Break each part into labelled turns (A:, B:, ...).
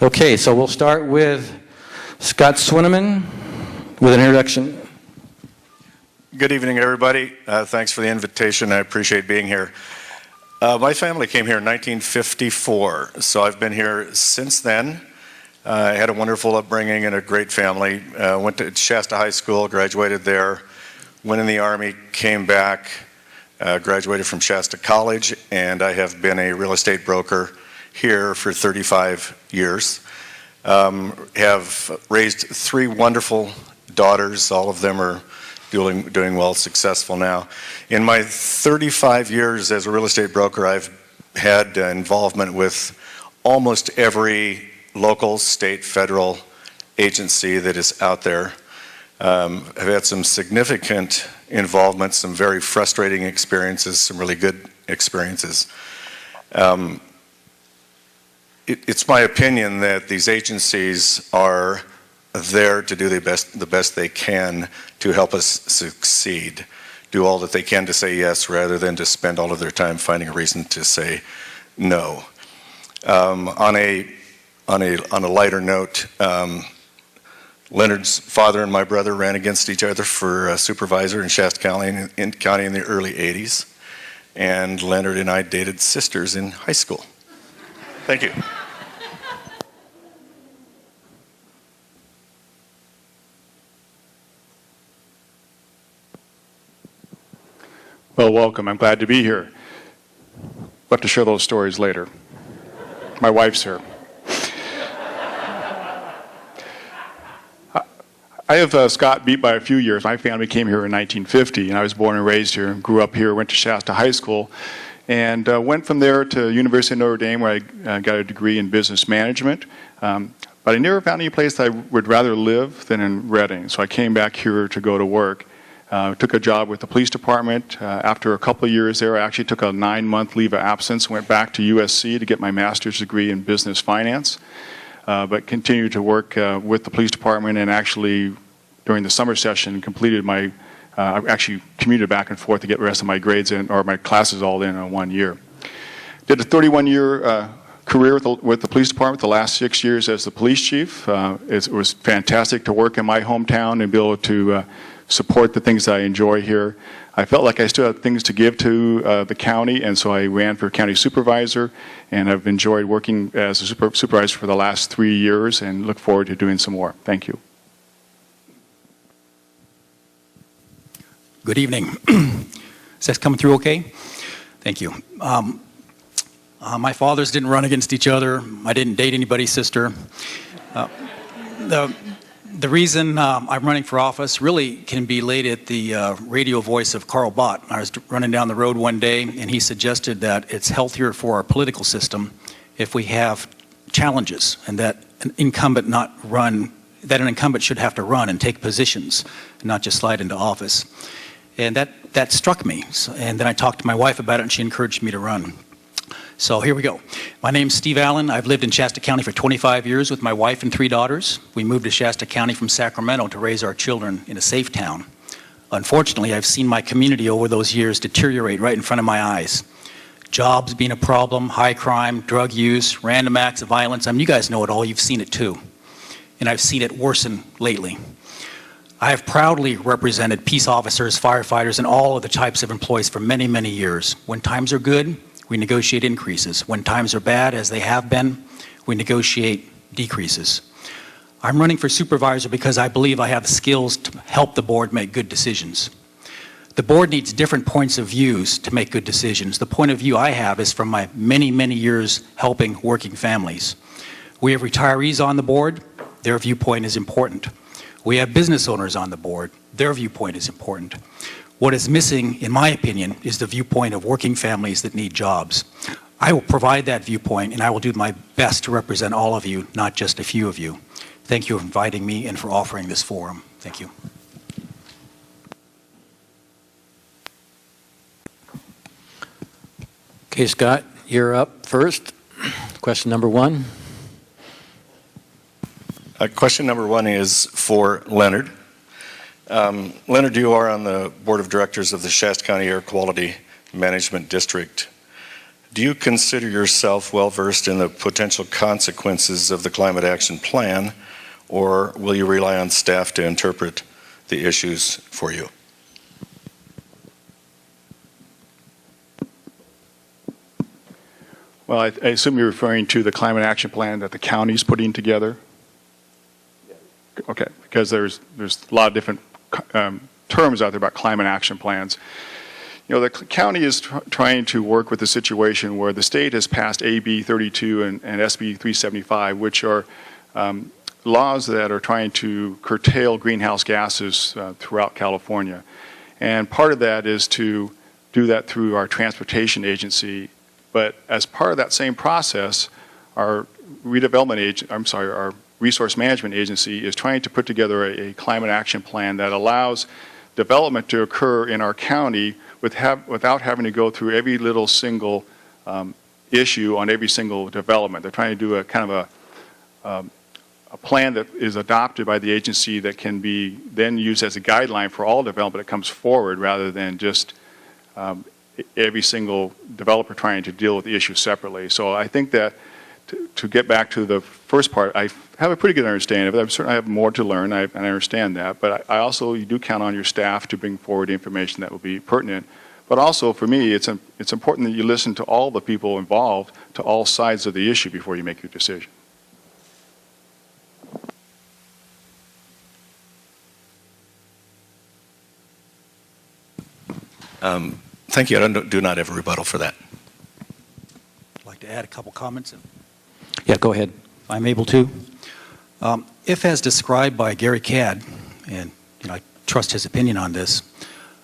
A: Okay, so we'll start with Scott Swendiman with an introduction.
B: Good evening, everybody. Thanks for the invitation. I appreciate being here. My family came here in 1954, so I've been here since then. I had a wonderful upbringing and a great family. Went to Shasta High School, graduated there, went in the Army, came back, graduated from Shasta College, and I have been a real estate broker here for 35 years. Have raised 3 wonderful daughters. All of them are doing well, successful now. In my 35 years as a real estate broker, I've had involvement with almost every local, state, federal agency that is out there. I've had some significant involvement, some very frustrating experiences, some really good experiences. It's my opinion that these agencies are there to do the best they can to help us succeed. Do all that they can to say yes rather than to spend all of their time finding a reason to say no. On a lighter note, Leonard's father and my brother ran against each other for supervisor in Shasta County in the early 80s, and Leonard and I dated sisters in high school. Thank you.
C: Well, welcome. I'm glad to be here. We'll have to share those stories later. My wife's here. I have Scott beat by a few years. My family came here in 1950, and I was born and raised here, grew up here, went to Shasta High School, and went from there to University of Notre Dame, where I got a degree in business management. But I never found any place I would rather live than in Reading, so I came back here to go to work. Took a job with the police department. After a couple of years there, I actually took a 9-month leave of absence, went back to USC to get my master's degree in business finance, but continued to work with the police department, and actually during the summer session completed my, I actually commuted back and forth to get the rest of my grades in, or my classes all in 1 year. Did a 31-year career with the police department, the last 6 years as the police chief. It was fantastic to work in my hometown and be able to support the things that I enjoy here. I felt like I still had things to give to the county, and so I ran for county supervisor, and I've enjoyed working as a supervisor for the last 3 years and look forward to doing some more. Thank you.
D: Good evening. Is that coming through okay? Thank you. My fathers didn't run against each other. I didn't date anybody's sister. The reason I'm running for office really can be laid at the radio voice of Carl Bott. I was running down the road one day, and he suggested that it's healthier for our political system if we have challenges, and that an incumbent should have to run and take positions, and not just slide into office. And that struck me. And then I talked to my wife about it, and she encouraged me to run. So here we go. My name's Steve Allen. I've lived in Shasta County for 25 years with my wife and 3 daughters. We moved to Shasta County from Sacramento to raise our children in a safe town. Unfortunately, I've seen my community over those years deteriorate right in front of my eyes. Jobs being a problem, high crime, drug use, random acts of violence. I mean, you guys know it all. You've seen it too. And I've seen it worsen lately. I have proudly represented peace officers, firefighters, and all of the types of employees for many, many years. When times are good, we negotiate increases. When times are bad, as they have been, we negotiate decreases. I'm running for supervisor because I believe I have the skills to help the board make good decisions. The board needs different points of views to make good decisions. The point of view I have is from my many, many years helping working families. We have retirees on the board. Their viewpoint is important. We have business owners on the board. Their viewpoint is important. What is missing, in my opinion, is the viewpoint of working families that need jobs. I will provide that viewpoint, and I will do my best to represent all of you, not just a few of you. Thank you for inviting me and for offering this forum. Thank you.
A: Okay, Scott, you're up first. Question number 1.
B: Question number 1 is for Leonard. Leonard, you are on the board of directors of the Shasta County Air Quality Management District. do you consider yourself well-versed in the potential consequences of the climate action plan, or will you rely on staff to interpret the issues for you?
C: Well, I assume you're referring to the climate action plan that the county's putting together? Okay, because there's a lot of different terms out there about climate action plans. You know, the county is trying to work with the situation where the state has passed AB 32 and SB 375, which are laws that are trying to curtail greenhouse gases throughout California. And part of that is to do that through our transportation agency. But as part of that same process, our our resource management agency is trying to put together a climate action plan that allows development to occur in our county without having to go through every little single issue on every single development. They're trying to do a kind of a plan that is adopted by the agency that can be then used as a guideline for all development that comes forward, rather than just every single developer trying to deal with the issue separately. So I think that to get back to the first part, I have a pretty good understanding of it. I certainly have more to learn, and I understand that. But I also, you do count on your staff to bring forward information that will be pertinent. But also, for me, it's important that you listen to all the people involved, to all sides of the issue before you make your decision.
B: Thank you. I do not have a rebuttal for that.
D: I'd like to add a couple comments.
A: Yeah, go ahead.
D: If I'm able to. If as described by Gary Cadd, and I trust his opinion on this,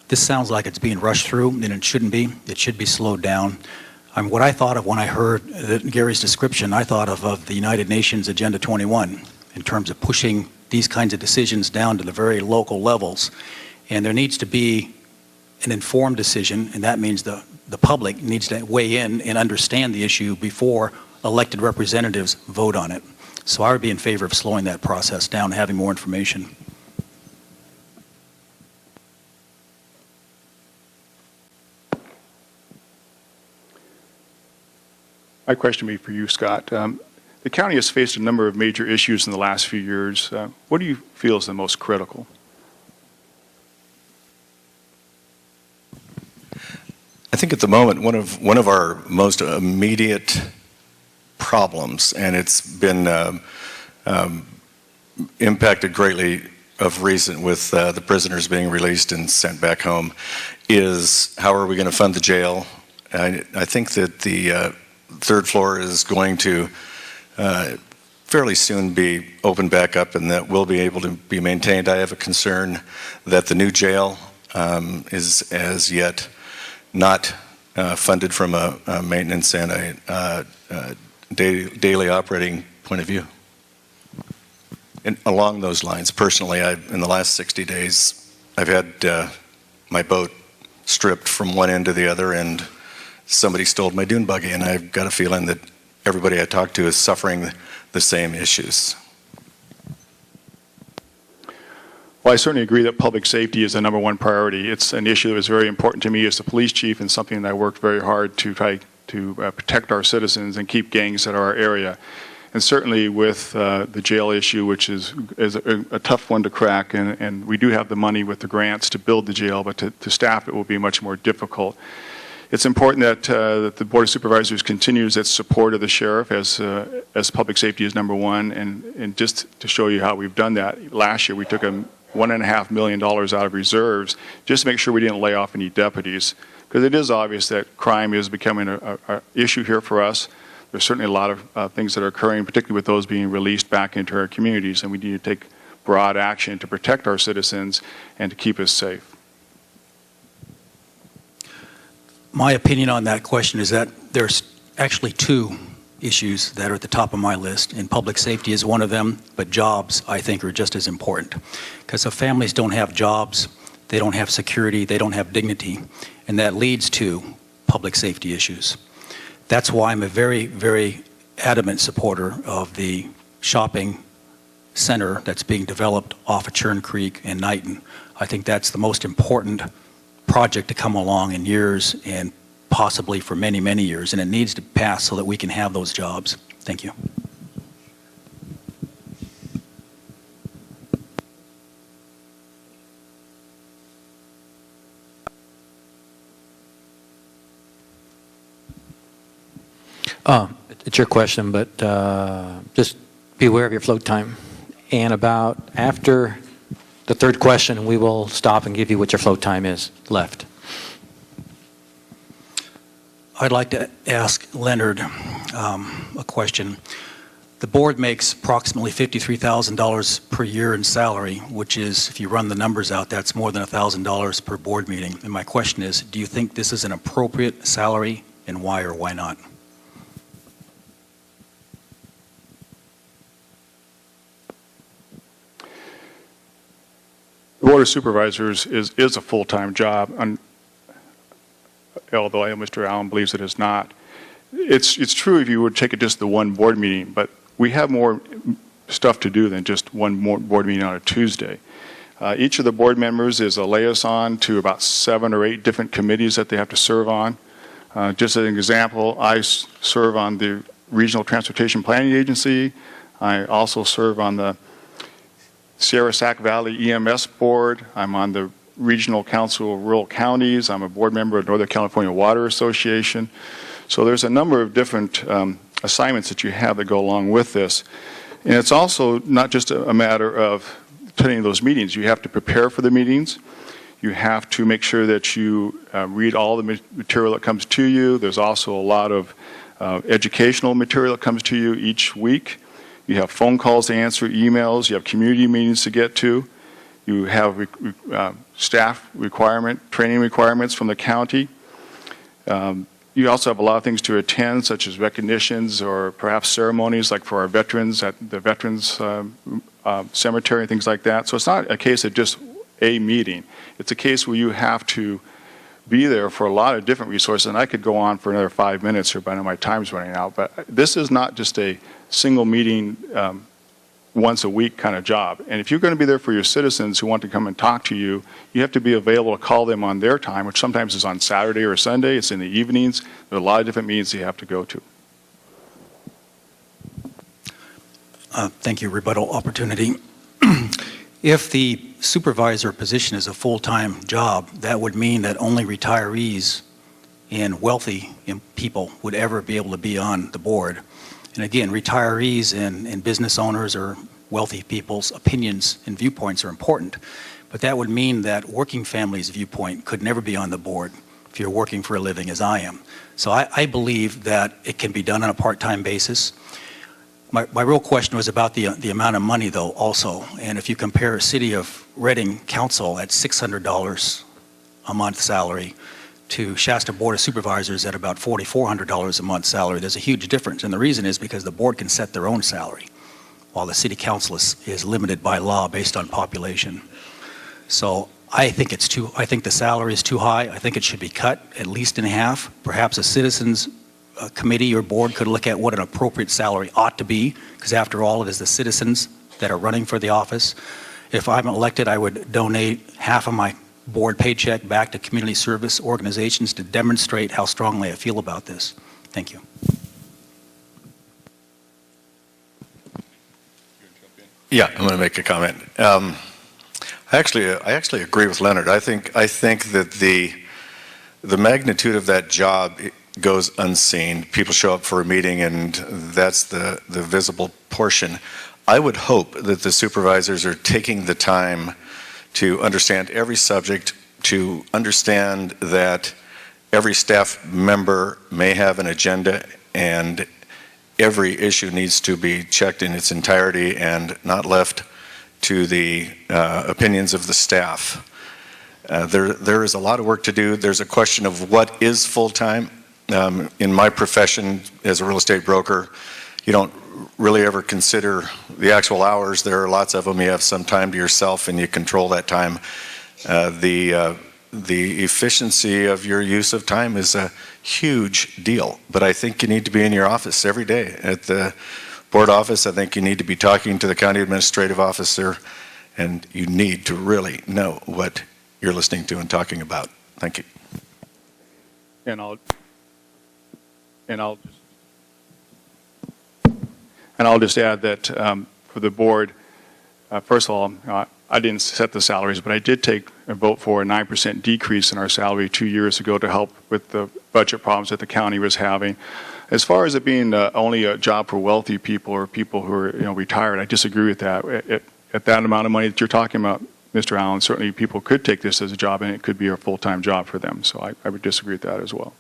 D: this sounds like it's being rushed through, and it shouldn't be. It should be slowed down. What I thought of when I heard Gary's description, I thought of the United Nations Agenda 21 in terms of pushing these kinds of decisions down to the very local levels. And there needs to be an informed decision, and that means the public needs to weigh in and understand the issue before elected representatives vote on it. So I would be in favor of slowing that process down and having more information.
C: My question would be for you, Scott. The county has faced a number of major issues in the last few years. What do you feel is the most critical?
B: I think at the moment, one of our most immediate problems, and it's been impacted greatly of recent with the prisoners being released and sent back home, is how are we going to fund the jail? I think that the third floor is going to fairly soon be opened back up, and that will be able to be maintained. I have a concern that the new jail is as yet not funded from a maintenance and a daily operating point of view. And along those lines, personally, in the last 60 days, I've had my boat stripped from one end to the other, and somebody stole my dune buggy, and I've got a feeling that everybody I talk to is suffering the same issues.
C: Well, I certainly agree that public safety is the #1 priority. It's an issue that was very important to me as the police chief, and something that I worked very hard to try to protect our citizens and keep gangs out of our area. And certainly with the jail issue, which is a tough one to crack, and we do have the money with the grants to build the jail, but to staff it will be much more difficult. It's important that the Board of Supervisors continues its support of the sheriff as public safety is #1, and just to show you how we've done that, last year we took $1.5 million out of reserves just to make sure we didn't lay off any deputies, because it is obvious that crime is becoming an issue here for us. There's certainly a lot of things that are occurring, particularly with those being released back into our communities, and we need to take broad action to protect our citizens and to keep us safe.
D: My opinion on that question is that there's actually two issues that are at the top of my list, and public safety is one of them, but jobs, I think, are just as important. Because if families don't have jobs, they don't have security, they don't have dignity, and that leads to public safety issues. That's why I'm a very, very adamant supporter of the shopping center that's being developed off of Churn Creek and Knighton. I think that's the most important project to come along in years, and possibly for many, many years, and it needs to pass so that we can have those jobs. Thank you.
A: It's your question, but just be aware of your float time. And about after the third question, we will stop and give you what your float time is left.
D: I'd like to ask Leonard a question. The board makes approximately $53,000 per year in salary, which is, if you run the numbers out, that's more than $1,000 per board meeting. And my question is, do you think this is an appropriate salary, and why or why not?
C: The Board of Supervisors is a full-time job, although Mr. Allen believes it is not. It's true if you would take it just the one board meeting, but we have more stuff to do than just one more board meeting on a Tuesday. Each of the board members is a liaison to about 7 or 8 different committees that they have to serve on. Just as an example, I serve on the Regional Transportation Planning Agency. I also serve on the Sierra Sac Valley EMS Board. I'm on the Regional Council of Rural Counties. I'm a board member of Northern California Water Association. So there's a number of different assignments that you have that go along with this. And it's also not just a matter of attending those meetings. You have to prepare for the meetings. You have to make sure that you read all the material that comes to you. There's also a lot of educational material that comes to you each week. You have phone calls to answer, emails. You have community meetings to get to. You have staff training requirements from the county. You also have a lot of things to attend, such as recognitions or perhaps ceremonies, like for our veterans at the Veterans Cemetery and things like that. So it's not a case of just a meeting. It's a case where you have to be there for a lot of different resources, and I could go on for another 5 minutes here, but I know my time's running out. But this is not just a single meeting once a week kind of job. And if you're going to be there for your citizens who want to come and talk to you, you have to be available to call them on their time, which sometimes is on Saturday or Sunday. It's in the evenings. There are a lot of different meetings you have to go to.
D: Thank you. Rebuttal opportunity. If the supervisor position is a full-time job, that would mean that only retirees and wealthy people would ever be able to be on the board. And again, retirees and business owners or wealthy people's opinions and viewpoints are important. But that would mean that working families' viewpoint could never be on the board if you're working for a living, as I am. So I believe that it can be done on a part-time basis. My real question was about the amount of money, though, also. And if you compare a city of Reading council at $600 a month salary to Shasta Board of Supervisors at about $4,400 a month salary, there's a huge difference. And the reason is because the board can set their own salary, while the city council is limited by law based on population. So I think the salary is too high. I think it should be cut at least in half. Perhaps a citizens committee or board could look at what an appropriate salary ought to be, because after all, it is the citizens that are running for the office. If I'm elected, I would donate half of my board paycheck back to community service organizations to demonstrate how strongly I feel about this. Thank you.
B: Yeah, I'm going to make a comment. I actually agree with Leonard. I think that the magnitude of that job goes unseen. People show up for a meeting, and that's the visible portion. I would hope that the supervisors are taking the time to understand every subject, to understand that every staff member may have an agenda, and every issue needs to be checked in its entirety and not left to the opinions of the staff. There is a lot of work to do. There's a question of what is full-time. In my profession as a real estate broker, you don't really ever consider the actual hours. There are lots of them. You have some time to yourself and you control that time. The efficiency of your use of time is a huge deal, but I think you need to be in your office every day. At the board office, I think you need to be talking to the county administrative officer, and you need to really know what you're listening to and talking about. Thank you.
C: And I'll And I'll just add that for the board, first of all, I didn't set the salaries, but I did take a vote for a 9% decrease in our salary 2 years ago to help with the budget problems that the county was having. As far as it being only a job for wealthy people or people who are retired, I disagree with that. At that amount of money that you're talking about, Mr. Allen, certainly people could take this as a job and it could be a full-time job for them. So I would disagree with that as well.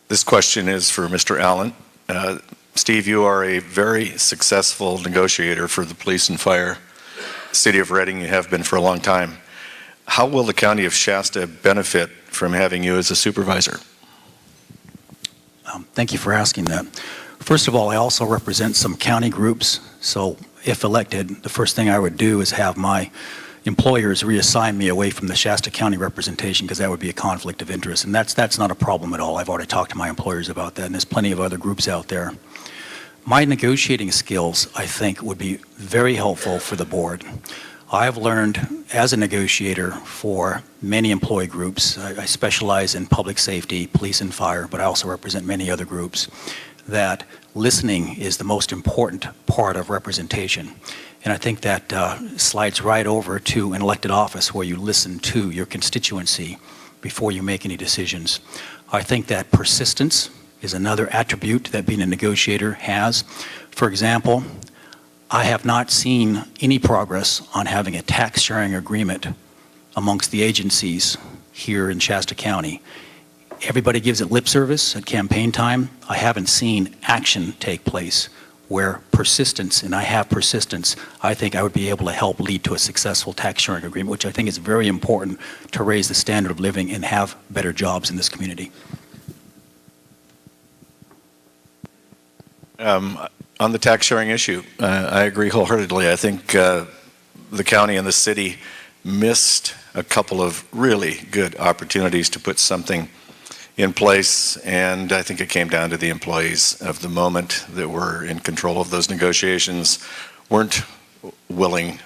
B: This question is for Mr. Allen. Steve, you are a very successful negotiator for the police and fire. City of Reading, you have been for a long time. How will the county of Shasta benefit from having you as a supervisor?
D: Thank you for asking that. First of all, I also represent some county groups, so if elected, the first thing I would do is have my employers reassign me away from the Shasta County representation, because that would be a conflict of interest, and that's not a problem at all. I've already talked to my employers about that, and there's plenty of other groups out there. My negotiating skills, I think, would be very helpful for the board. I've learned as a negotiator for many employee groups, I specialize in public safety, police and fire, but I also represent many other groups, that listening is the most important part of representation. And I think that slides right over to an elected office where you listen to your constituency before you make any decisions. I think that persistence is another attribute that being a negotiator has. For example, I have not seen any progress on having a tax sharing agreement amongst the agencies here in Shasta County. Everybody gives it lip service at campaign time. I haven't seen action take place where persistence, and I have persistence, I think I would be able to help lead to a successful tax sharing agreement, which I think is very important to raise the standard of living and have better jobs in this community.
B: On the tax sharing issue, I agree wholeheartedly. I think the county and the city missed a couple of really good opportunities to put something in place, and I think it came down to the employees of the moment that were in control of those negotiations weren't willing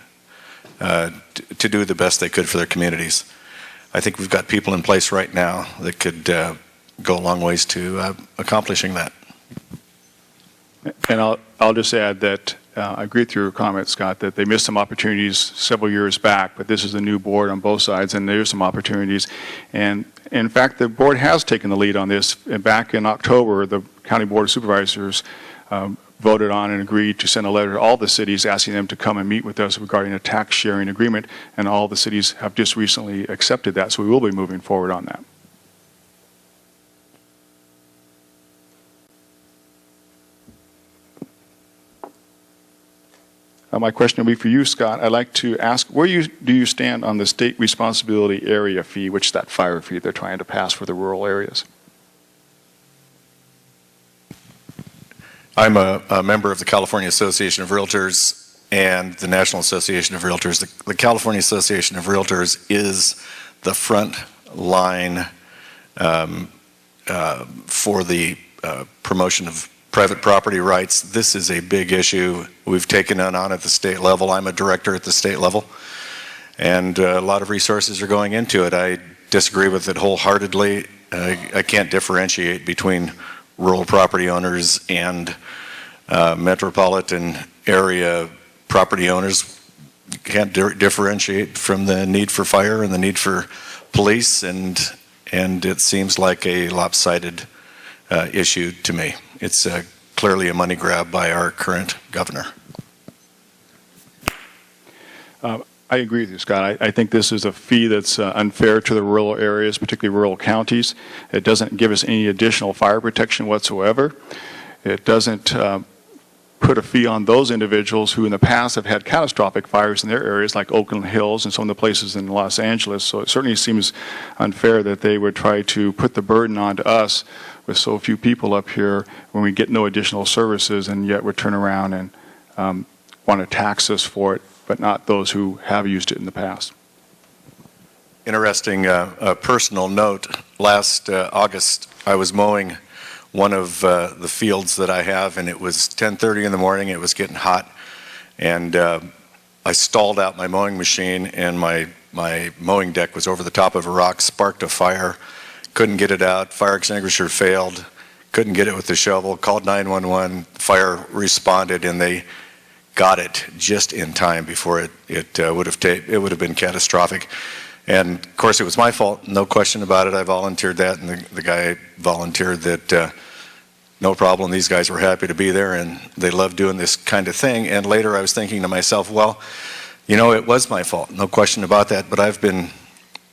B: to do the best they could for their communities. I think we've got people in place right now that could go a long ways to accomplishing that.
C: And I'll just add that I agree with your comment, Scott, that they missed some opportunities several years back, but this is a new board on both sides, and there's some opportunities. And in fact, the board has taken the lead on this. And back in October, the County Board of Supervisors voted on and agreed to send a letter to all the cities asking them to come and meet with us regarding a tax sharing agreement, and all the cities have just recently accepted that, so we will be moving forward on that. My question will be for you, Scott. I'd like to ask, where do you stand on the state responsibility area fee, which is that fire fee they're trying to pass for the rural areas?
B: I'm a member of the California Association of Realtors and the National Association of Realtors. The California Association of Realtors is the front line for the promotion of private property rights. This is a big issue. We've taken it on at the state level. I'm a director at the state level, and a lot of resources are going into it. I disagree with it wholeheartedly. I can't differentiate between rural property owners and metropolitan area property owners. You can't differentiate from the need for fire and the need for police, and it seems like a lopsided issue to me. It's clearly a money grab by our current governor.
C: I agree with you, Scott. I think this is a fee that's unfair to the rural areas, particularly rural counties. It doesn't give us any additional fire protection whatsoever. It doesn't put a fee on those individuals who in the past have had catastrophic fires in their areas, like Oakland Hills and some of the places in Los Angeles. So it certainly seems unfair that they would try to put the burden onto us with so few people up here when we get no additional services, and yet we turn around and want to tax us for it, but not those who have used it in the past.
B: Interesting personal note. Last August, I was mowing one of the fields that I have, and it was 10:30 in the morning. It was getting hot, and I stalled out my mowing machine, and my mowing deck was over the top of a rock, sparked a fire, couldn't get it out, fire extinguisher failed, couldn't get it with the shovel, called 911, fire responded, and they got it just in time before it would have been catastrophic. And of course it was my fault, no question about it. I volunteered that, and the guy volunteered that no problem, these guys were happy to be there and they loved doing this kind of thing. And later I was thinking to myself, well, you know, it was my fault, no question about that, but I've been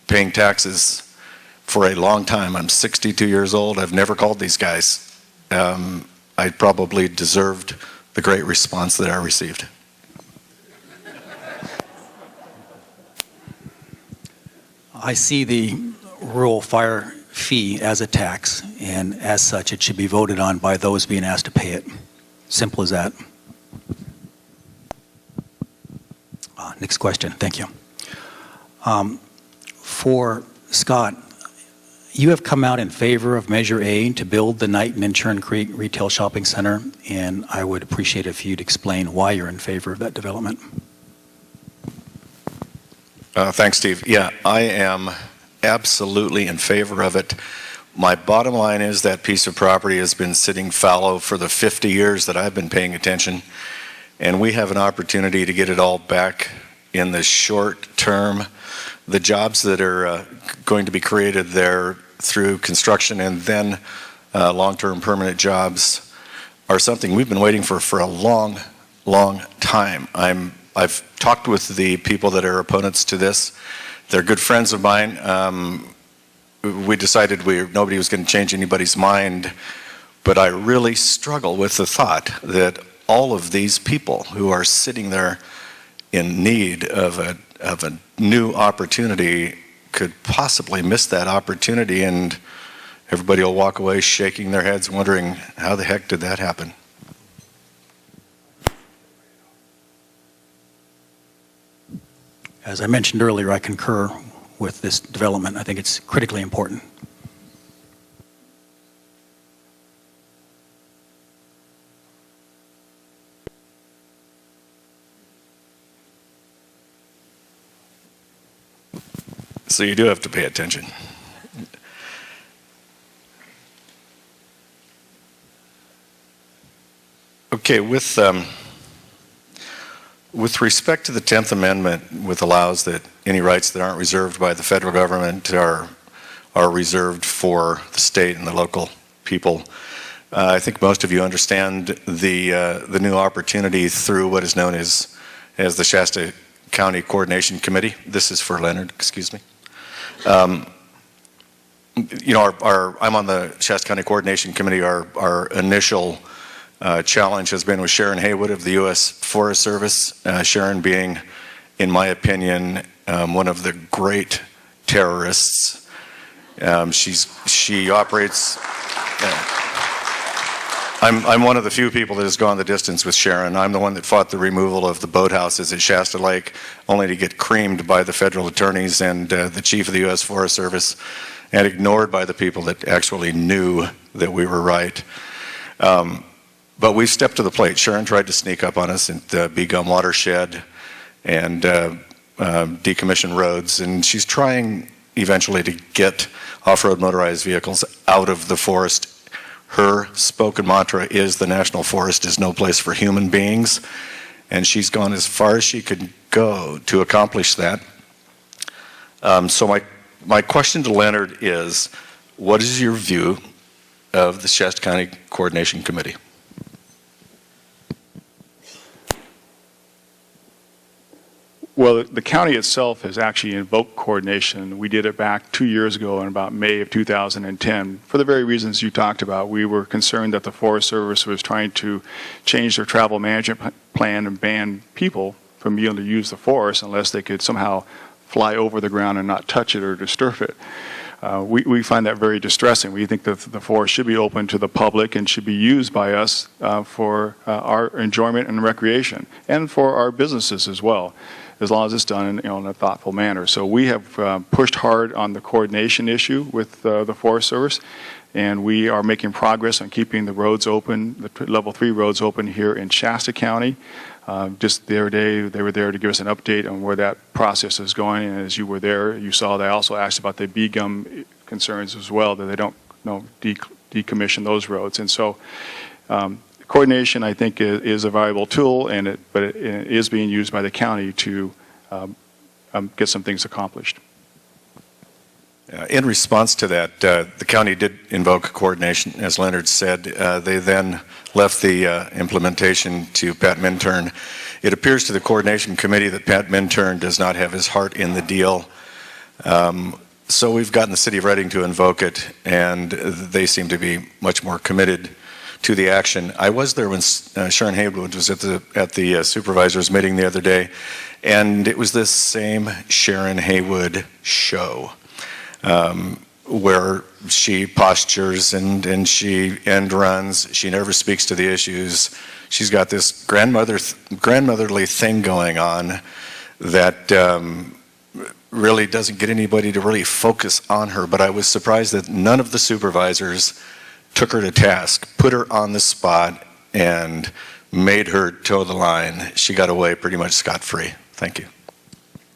B: paying taxes for a long time. I'm 62 years old. I've never called these guys. I probably deserved the great response that I received.
D: I see the rural fire fee as a tax, and as such, it should be voted on by those being asked to pay it. Simple as that. Next question. Thank you. For Scott, you have come out in favor of Measure A to build the Knighton and Churn Creek Retail Shopping Center, and I would appreciate if you'd explain why you're in favor of that development.
B: Thanks, Steve. Yeah, I am absolutely in favor of it. My bottom line is that piece of property has been sitting fallow for the 50 years that I've been paying attention, and we have an opportunity to get it all back in the short term. The jobs that are going to be created there through construction and then long-term permanent jobs are something we've been waiting for a long, long time. I've talked with the people that are opponents to this. They're good friends of mine. We decided nobody was going to change anybody's mind, but I really struggle with the thought that all of these people who are sitting there in need of a new opportunity could possibly miss that opportunity, and everybody will walk away shaking their heads wondering, how the heck did that happen?
D: As I mentioned earlier, I concur with this development. I think it's critically important.
B: So you do have to pay attention. Okay, with respect to the 10th Amendment, which allows that any rights that aren't reserved by the federal government are reserved for the state and the local people, I think most of you understand the new opportunity through what is known as the Shasta Coordination Committee. This is for Leonard, excuse me. You know, I'm on the Shasta County Coordination Committee. Our initial challenge has been with Sharon Heywood of the U.S. Forest Service. Sharon being, in my opinion, one of the great terrorists. She operates. I'm one of the few people that has gone the distance with Sharon. I'm the one that fought the removal of the boathouses at Shasta Lake, only to get creamed by the federal attorneys and the chief of the U.S. Forest Service, and ignored by the people that actually knew that we were right. But we stepped to the plate. Sharon tried to sneak up on us at the Bee Gum Watershed and decommission roads, and she's trying eventually to get off-road motorized vehicles out of the forest. Her spoken mantra is the National Forest is no place for human beings, and she's gone as far as she could go to accomplish that. So my question to Leonard is, what is your view of the Shasta County Coordination Committee?
C: Well, the county itself has actually invoked coordination. We did it back 2 years ago in about May of 2010 for the very reasons you talked about. We were concerned that the Forest Service was trying to change their travel management plan and ban people from being able to use the forest unless they could somehow fly over the ground and not touch it or disturb it. We find that very distressing. We think that the forest should be open to the public and should be used by us for our enjoyment and recreation, and for our businesses as well, as long as it's done in a thoughtful manner. So we have pushed hard on the coordination issue with the Forest Service, and we are making progress on keeping the roads open, the level 3 roads open here in Shasta County. Just the other day, they were there to give us an update on where that process is going, and as you were there, you saw they also asked about the B-gum concerns as well, that they don't decommission those roads. And so coordination, I think, is a valuable tool, but it is being used by the county to get some things accomplished.
B: In response to that, the county did invoke coordination, as Leonard said. They then left the implementation to Pat Minturn. It appears to the coordination committee that Pat Minturn does not have his heart in the deal. So we've gotten the city of Reading to invoke it, and they seem to be much more committed to the action. I was there when Sharon Heywood was at the supervisors meeting the other day, and it was this same Sharon Heywood show. Where she postures and she end runs. She never speaks to the issues. She's got this grandmotherly thing going on that really doesn't get anybody to really focus on her. But I was surprised that none of the supervisors took her to task, put her on the spot, and made her toe the line. She got away pretty much scot-free. Thank you.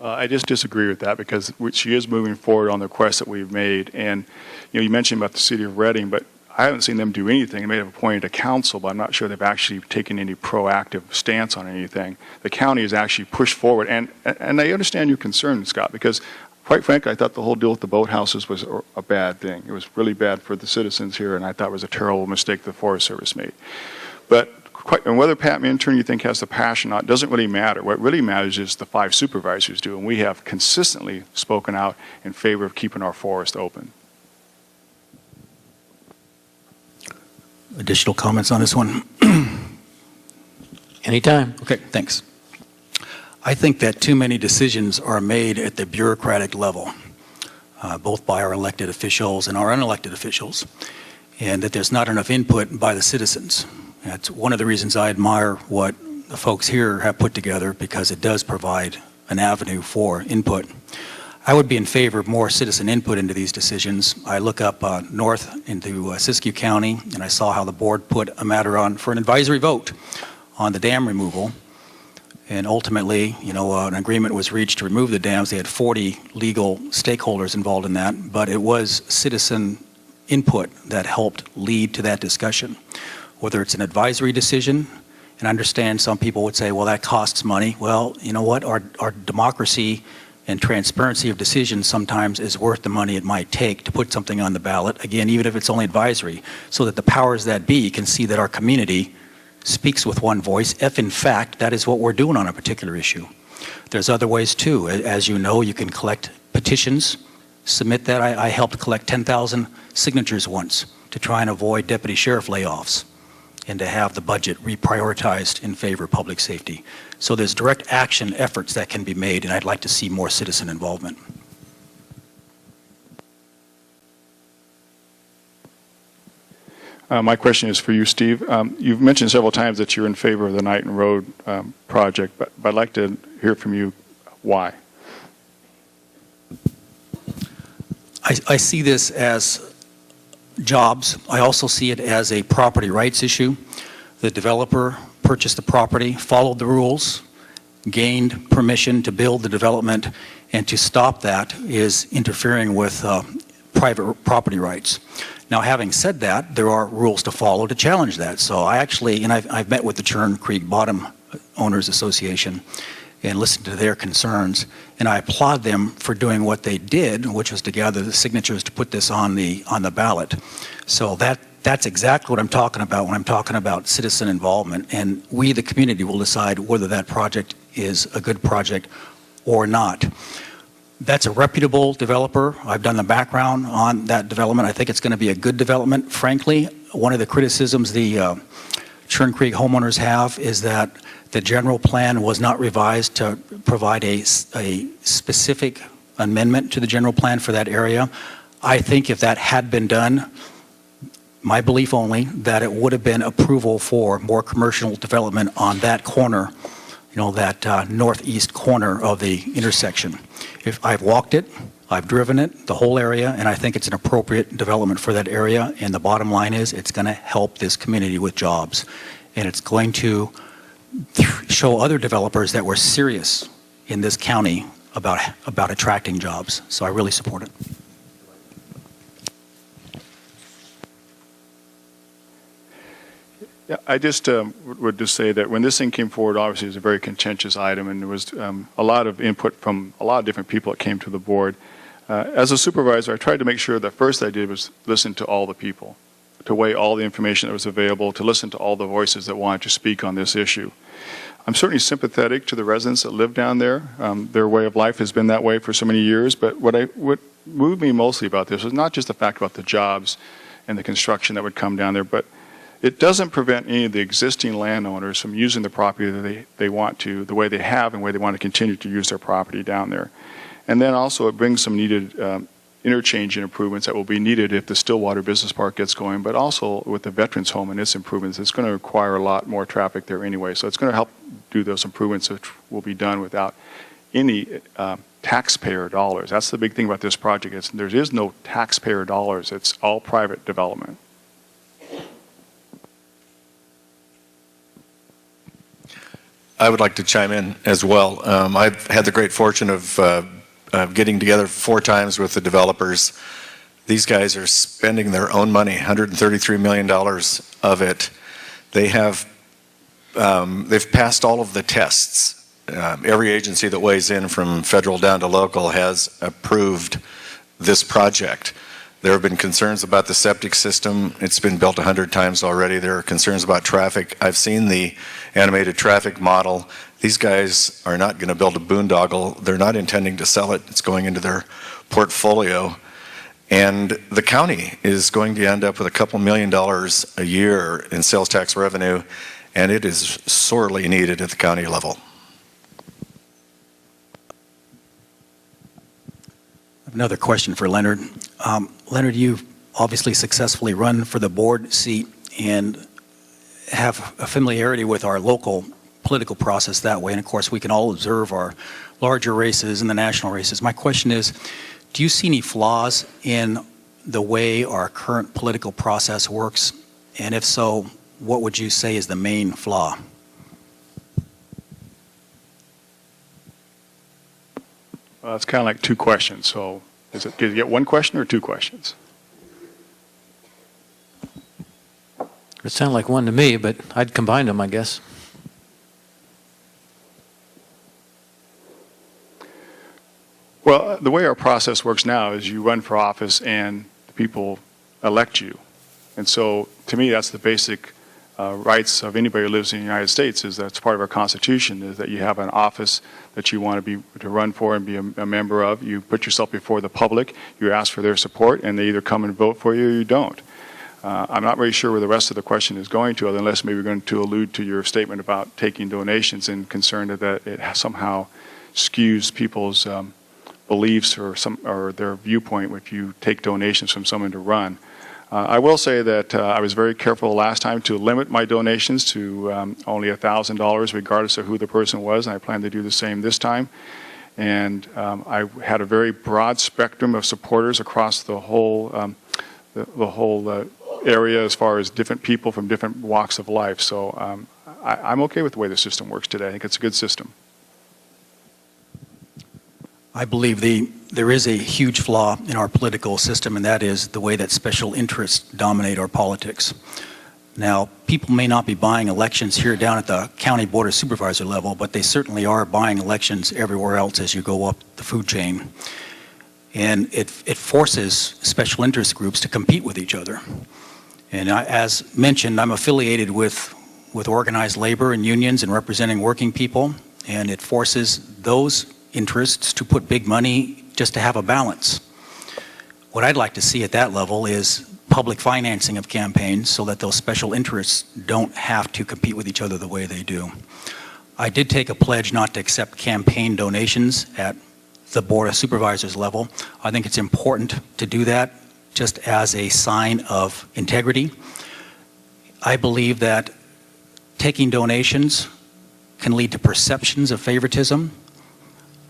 C: I just disagree with that because she is moving forward on the requests that we've made. And you mentioned about the city of Reading, but I haven't seen them do anything. They may have appointed a council, but I'm not sure they've actually taken any proactive stance on anything. The county has actually pushed forward, and I understand your concern, Scott, because quite frankly, I thought the whole deal with the boathouses was a bad thing. It was really bad for the citizens here, and I thought it was a terrible mistake the Forest Service made. And whether Pat Minturn you think has the passion or not doesn't really matter. What really matters is the 5 supervisors do, and we have consistently spoken out in favor of keeping our forest open.
D: Additional comments on this one?
A: Anytime.
D: Okay, thanks. I think that too many decisions are made at the bureaucratic level, both by our elected officials and our unelected officials, and that there's not enough input by the citizens. That's one of the reasons I admire what the folks here have put together, because it does provide an avenue for input. I would be in favor of more citizen input into these decisions. I look up north into Siskiyou County, and I saw how the board put a matter on for an advisory vote on the dam removal. And ultimately, an agreement was reached to remove the dams. They had 40 legal stakeholders involved in that, but it was citizen input that helped lead to that discussion. Whether it's an advisory decision, and I understand some people would say, well, that costs money. Well, you know what? Our democracy and transparency of decisions sometimes is worth the money it might take to put something on the ballot, again, even if it's only advisory, so that the powers that be can see that our community speaks with one voice, if in fact that is what we're doing on a particular issue. There's other ways too. As you know, you can collect petitions, submit that. I helped collect 10,000 signatures once to try and avoid deputy sheriff layoffs and to have the budget reprioritized in favor of public safety. So there's direct action efforts that can be made, and I'd like to see more citizen involvement.
C: My question is for you, Steve. You've mentioned several times that you're in favor of the Knighton Road project, but I'd like to hear from you why.
D: I see this as jobs. I also see it as a property rights issue. The developer purchased the property, followed the rules, gained permission to build the development, and to stop that is interfering with private property rights. Now, having said that, there are rules to follow to challenge that. So I actually, and I've met with the Churn Creek Bottom Owners Association and listened to their concerns, and I applaud them for doing what they did, which was to gather the signatures to put this on the ballot. So that's exactly what I'm talking about when I'm talking about citizen involvement, and we, the community, will decide whether that project is a good project or not. That's a reputable developer. I've done the background on that development. I think it's going to be a good development. Frankly, one of the criticisms the Churn Creek homeowners have is that the general plan was not revised to provide a specific amendment to the general plan for that area. I think if that had been done, my belief only, that it would have been approval for more commercial development on that corner, that northeast corner of the intersection. If I've walked it, I've driven it, the whole area, and I think it's an appropriate development for that area. And the bottom line is it's going to help this community with jobs. And it's going to show other developers that we're serious in this county about attracting jobs. So I really support it.
C: Yeah, I just would just say that when this thing came forward, obviously it was a very contentious item, and there was a lot of input from a lot of different people that came to the board. As a supervisor, I tried to make sure that first I did was listen to all the people, to weigh all the information that was available, to listen to all the voices that wanted to speak on this issue. I'm certainly sympathetic to the residents that live down there. Their way of life has been that way for so many years, but what moved me mostly about this was not just the fact about the jobs and the construction that would come down there, but it doesn't prevent any of the existing landowners from using the property that they want to, the way they have and the way they want to continue to use their property down there. And then also it brings some needed interchange and improvements that will be needed if the Stillwater Business Park gets going, but also with the Veterans Home and its improvements, it's going to require a lot more traffic there anyway. So it's going to help do those improvements, which will be done without any taxpayer dollars. That's the big thing about this project. There is no taxpayer dollars. It's all private development.
B: I would like to chime in as well. I've had the great fortune of getting together 4 times with the developers. These guys are spending their own money, $133 million of it. They've passed all of the tests. Every agency that weighs in from federal down to local has approved this project. There have been concerns about the septic system. It's been built 100 times already. There are concerns about traffic. I've seen the animated traffic model. These guys are not going to build a boondoggle. They're not intending to sell it. It's going into their portfolio. And the county is going to end up with a couple $1 million a year in sales tax revenue, and it is sorely needed at the county level.
D: Another question for Leonard. Leonard, you've obviously successfully run for the board seat and have a familiarity with our local political process that way. And of course, we can all observe our larger races and the national races. My question is, do you see any flaws in the way our current political process works? And if so, what would you say is the main flaw?
C: Well, it's kind of like 2 questions. So did you get 1 question or 2 questions?
A: It sounded like one to me, but I'd combine them, I guess.
C: Well, the way our process works now is you run for office and the people elect you. And so, to me, that's the basic rights of anybody who lives in the United States. Is that's part of our Constitution, is that you have an office that you want to run for and be a member of. You put yourself before the public, you ask for their support, and they either come and vote for you or you don't. I'm not very sure where the rest of the question is going to, unless maybe we're going to allude to your statement about taking donations and concerned that it somehow skews people's beliefs or their viewpoint if you take donations from someone to run. I will say that I was very careful last time to limit my donations to only $1,000 regardless of who the person was, and I plan to do the same this time. And I had a very broad spectrum of supporters across the whole area as far as different people from different walks of life. So I'm okay with the way the system works today. I think it's a good system.
D: I believe there is a huge flaw in our political system, and that is the way that special interests dominate our politics. Now, people may not be buying elections here down at the county board of supervisor level, but they certainly are buying elections everywhere else as you go up the food chain. And it forces special interest groups to compete with each other. And as mentioned, I'm affiliated with organized labor and unions and representing working people, and it forces those interests to put big money just to have a balance. What I'd like to see at that level is public financing of campaigns so that those special interests don't have to compete with each other the way they do. I did take a pledge not to accept campaign donations at the Board of Supervisors level. I think it's important to do that just as a sign of integrity. I believe that taking donations can lead to perceptions of favoritism.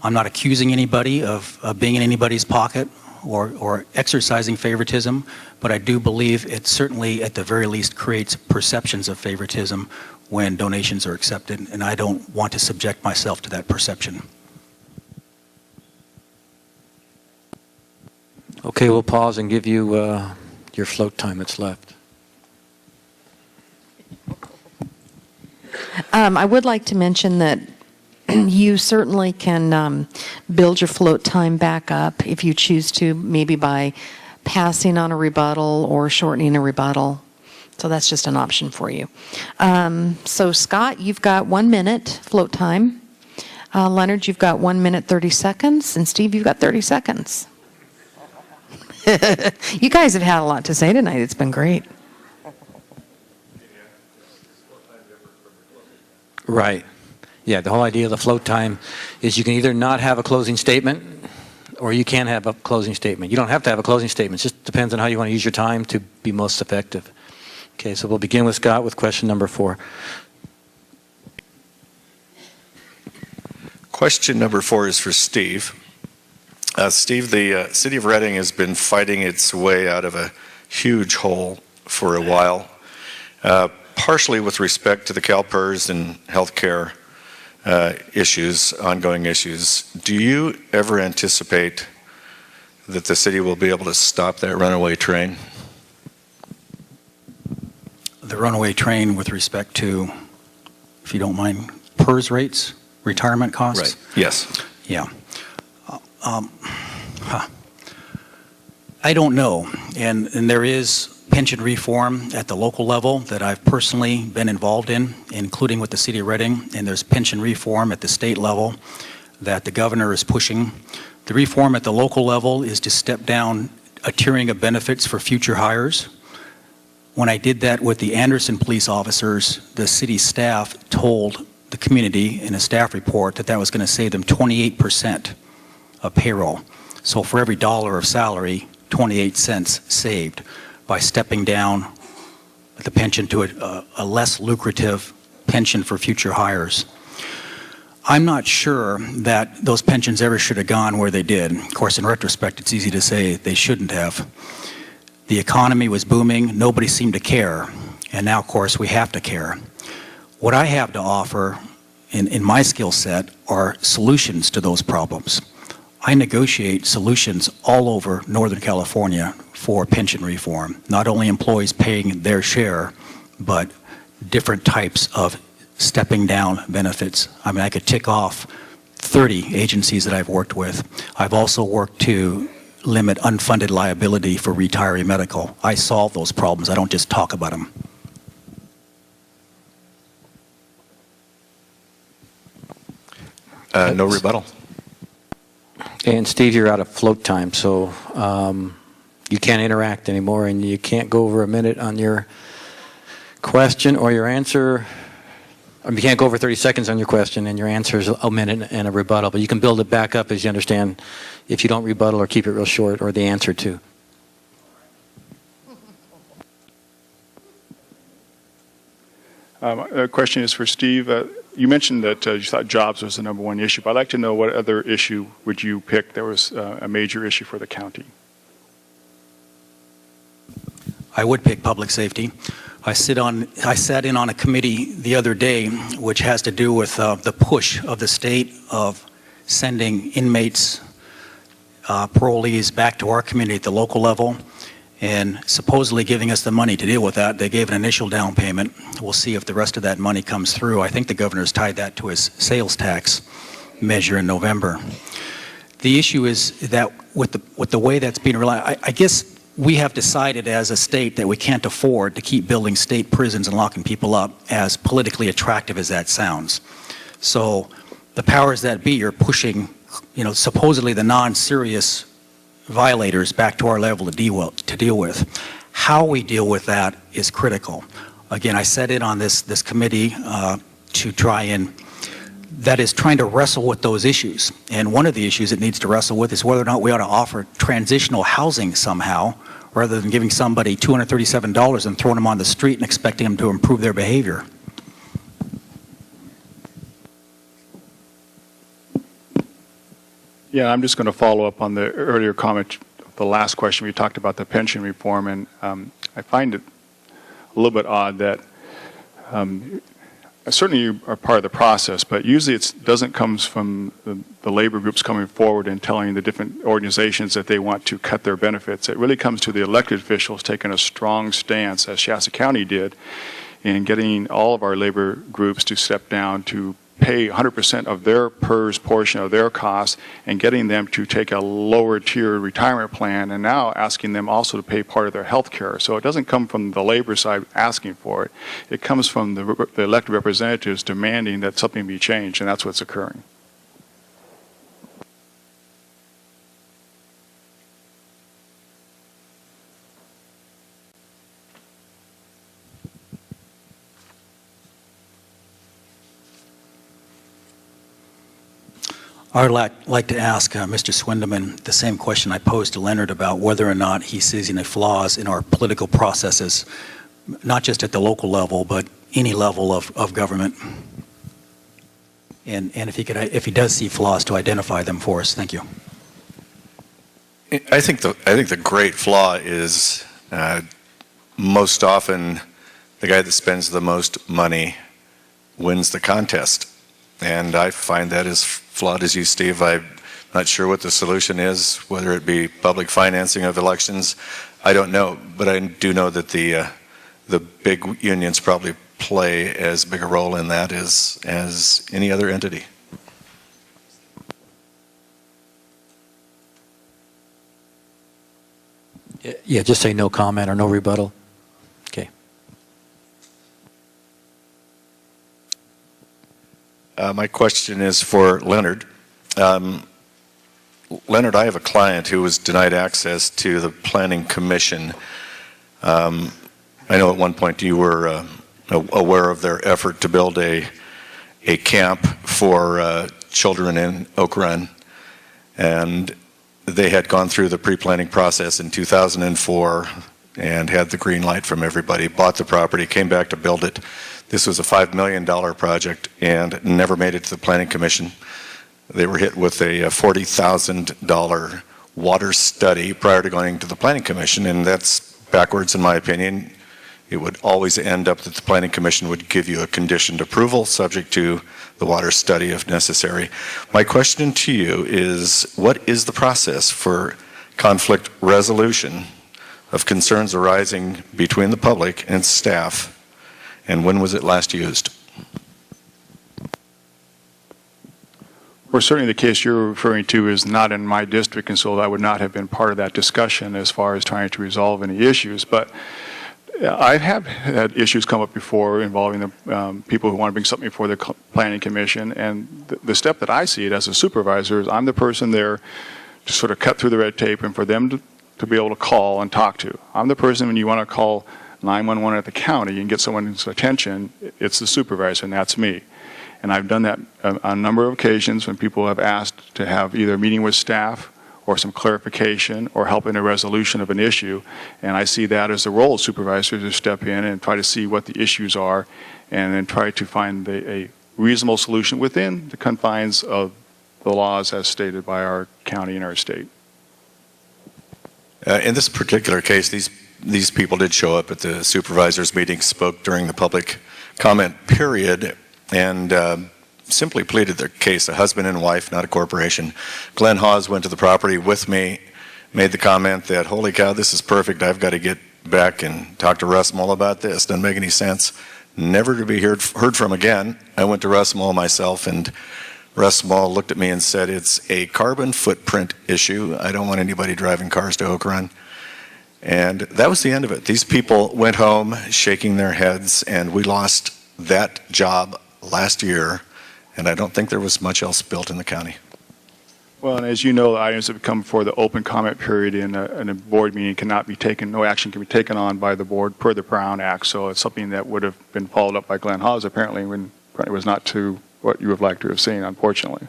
D: I'm not accusing anybody of being in anybody's pocket. or exercising favoritism, but I do believe it certainly, at the very least, creates perceptions of favoritism when donations are accepted, and I don't want to subject myself to that perception.
A: Okay, we'll pause and give you your float time that's left.
E: I would like to mention that you certainly can build your float time back up if you choose to, maybe by passing on a rebuttal or shortening a rebuttal. So that's just an option for you. So Scott, you've got 1 minute float time. Leonard, you've got 1 minute 30 seconds. And Steve, you've got 30 seconds. You guys have had a lot to say tonight. It's been great.
A: Right. Yeah, the whole idea of the float time is you can either not have a closing statement or you can have a closing statement. You don't have to have a closing statement. It just depends on how you want to use your time to be most effective. Okay, so we'll begin with Scott with question number 4.
B: Question number 4 is for Steve. Steve, the City of Reading has been fighting its way out of a huge hole for a while, partially with respect to the CalPERS and healthcare issues, ongoing issues. Do you ever anticipate that the city will be able to stop that runaway train?
D: The runaway train with respect to, if you don't mind, PERS rates, retirement costs?
B: Right, yes.
D: Yeah. I don't know. And there is pension reform at the local level that I've personally been involved in, including with the City of Reading, and there's pension reform at the state level that the governor is pushing. The reform at the local level is to step down a tiering of benefits for future hires. When I did that with the Anderson police officers, the city staff told the community in a staff report that that was going to save them 28% of payroll. So for every dollar of salary, 28 cents saved by stepping down the pension to a less lucrative pension for future hires. I'm not sure that those pensions ever should have gone where they did. Of course, in retrospect, it's easy to say they shouldn't have. The economy was booming, nobody seemed to care, and now, of course, we have to care. What I have to offer in my skill set are solutions to those problems. I negotiate solutions all over Northern California for pension reform, not only employees paying their share, but different types of stepping down benefits. I mean, I could tick off 30 agencies that I've worked with. I've also worked to limit unfunded liability for retiree medical. I solve those problems. I don't just talk about them.
B: No rebuttal.
A: And Steve, you're out of float time, so you can't interact anymore, and you can't go over a minute on your question or your answer. Or you can't go over 30 seconds on your question, and your answer is a minute and a rebuttal. But you can build it back up as you understand if you don't rebuttal or keep it real short, or the answer too.
C: The question is for Steve. You mentioned that you thought jobs was the #1 issue, but I'd like to know what other issue would you pick that was a major issue for the county?
D: I would pick public safety. I sat in on a committee the other day which has to do with the push of the state of sending inmates, parolees back to our community at the local level, and supposedly giving us the money to deal with that. They gave an initial down payment. We'll see if the rest of that money comes through. I think the governor's tied that to his sales tax measure in November. The issue is that with the way that's being relied, I guess we have decided as a state that we can't afford to keep building state prisons and locking people up, as politically attractive as that sounds. So the powers that be are pushing, supposedly the non-serious violators back to our level to deal with. How we deal with that is critical. Again, I sat in on this committee to trying to wrestle with those issues. And one of the issues it needs to wrestle with is whether or not we ought to offer transitional housing somehow, rather than giving somebody $237 and throwing them on the street and expecting them to improve their behavior.
C: Yeah, I'm just going to follow up on the earlier comment the last question, we talked about the pension reform, and I find it a little bit odd that certainly you are part of the process, but usually it doesn't come from the labor groups coming forward and telling the different organizations that they want to cut their benefits. It really comes to the elected officials taking a strong stance, as Shasta County did, in getting all of our labor groups to step down to pay 100% of their PERS portion of their costs and getting them to take a lower tier retirement plan, and now asking them also to pay part of their health care. So it doesn't come from the labor side asking for it. It comes from the elected representatives demanding that something be changed, and that's what's occurring.
D: I would like to ask Mr. Swendiman the same question I posed to Leonard about whether or not he sees any flaws in our political processes, not just at the local level, but any level of government. And if he does see flaws, to identify them for us. Thank you.
B: I think the great flaw is most often the guy that spends the most money wins the contest. And I find that as flawed as you, Steve. I'm not sure what the solution is, whether it be public financing of elections. I don't know, but I do know that the big unions probably play as big a role in that as any other entity.
A: Yeah, just say no comment or no rebuttal. Okay.
B: My question is for Leonard. Leonard, I have a client who was denied access to the Planning Commission. I know at one point you were aware of their effort to build a camp for children in Oak Run, and they had gone through the pre-planning process in 2004 and had the green light from everybody, bought the property, came back to build it. This was a $5 million project and never made it to the Planning Commission. They were hit with a $40,000 water study prior to going to the Planning Commission, and that's backwards in my opinion. It would always end up that the Planning Commission would give you a conditioned approval subject to the water study if necessary. My question to you is, what is the process for conflict resolution of concerns arising between the public and staff, and when was it last used?
C: Well, certainly the case you're referring to is not in my district, and so I would not have been part of that discussion as far as trying to resolve any issues. But I have had issues come up before involving the people who want to bring something before the Planning Commission, and the step that I see it as a supervisor is I'm the person there to sort of cut through the red tape and for them to be able to call and talk to. I'm the person when you want to call 911 at the county and get someone's attention, it's the supervisor, and that's me. And I've done that on a number of occasions when people have asked to have either a meeting with staff or some clarification or help in a resolution of an issue. And I see that as the role of supervisors to step in and try to see what the issues are and then try to find a reasonable solution within the confines of the laws as stated by our county and our state.
B: In this particular case, these people did show up at the supervisors meeting, spoke during the public comment period, and simply pleaded their case, a husband and wife, not a corporation. Glenn Hawes went to the property with me, made the comment that, holy cow, this is perfect, I've got to get back and talk to Russ Moll about this, doesn't make any sense. Never to be heard from again. I went to Russ Moll myself, and Russ Moll looked at me and said, it's a carbon footprint issue. I don't want anybody driving cars to Oak Run. And that was the end of it. These people went home shaking their heads, and we lost that job last year, and I don't think there was much else built in the county.
C: Well, and as you know, the items that come before the open comment period in a board meeting cannot be taken, no action can be taken on by the board per the Brown Act, so it's something that would have been followed up by Glenn Hawes apparently when it was not to what you would like to have seen, unfortunately.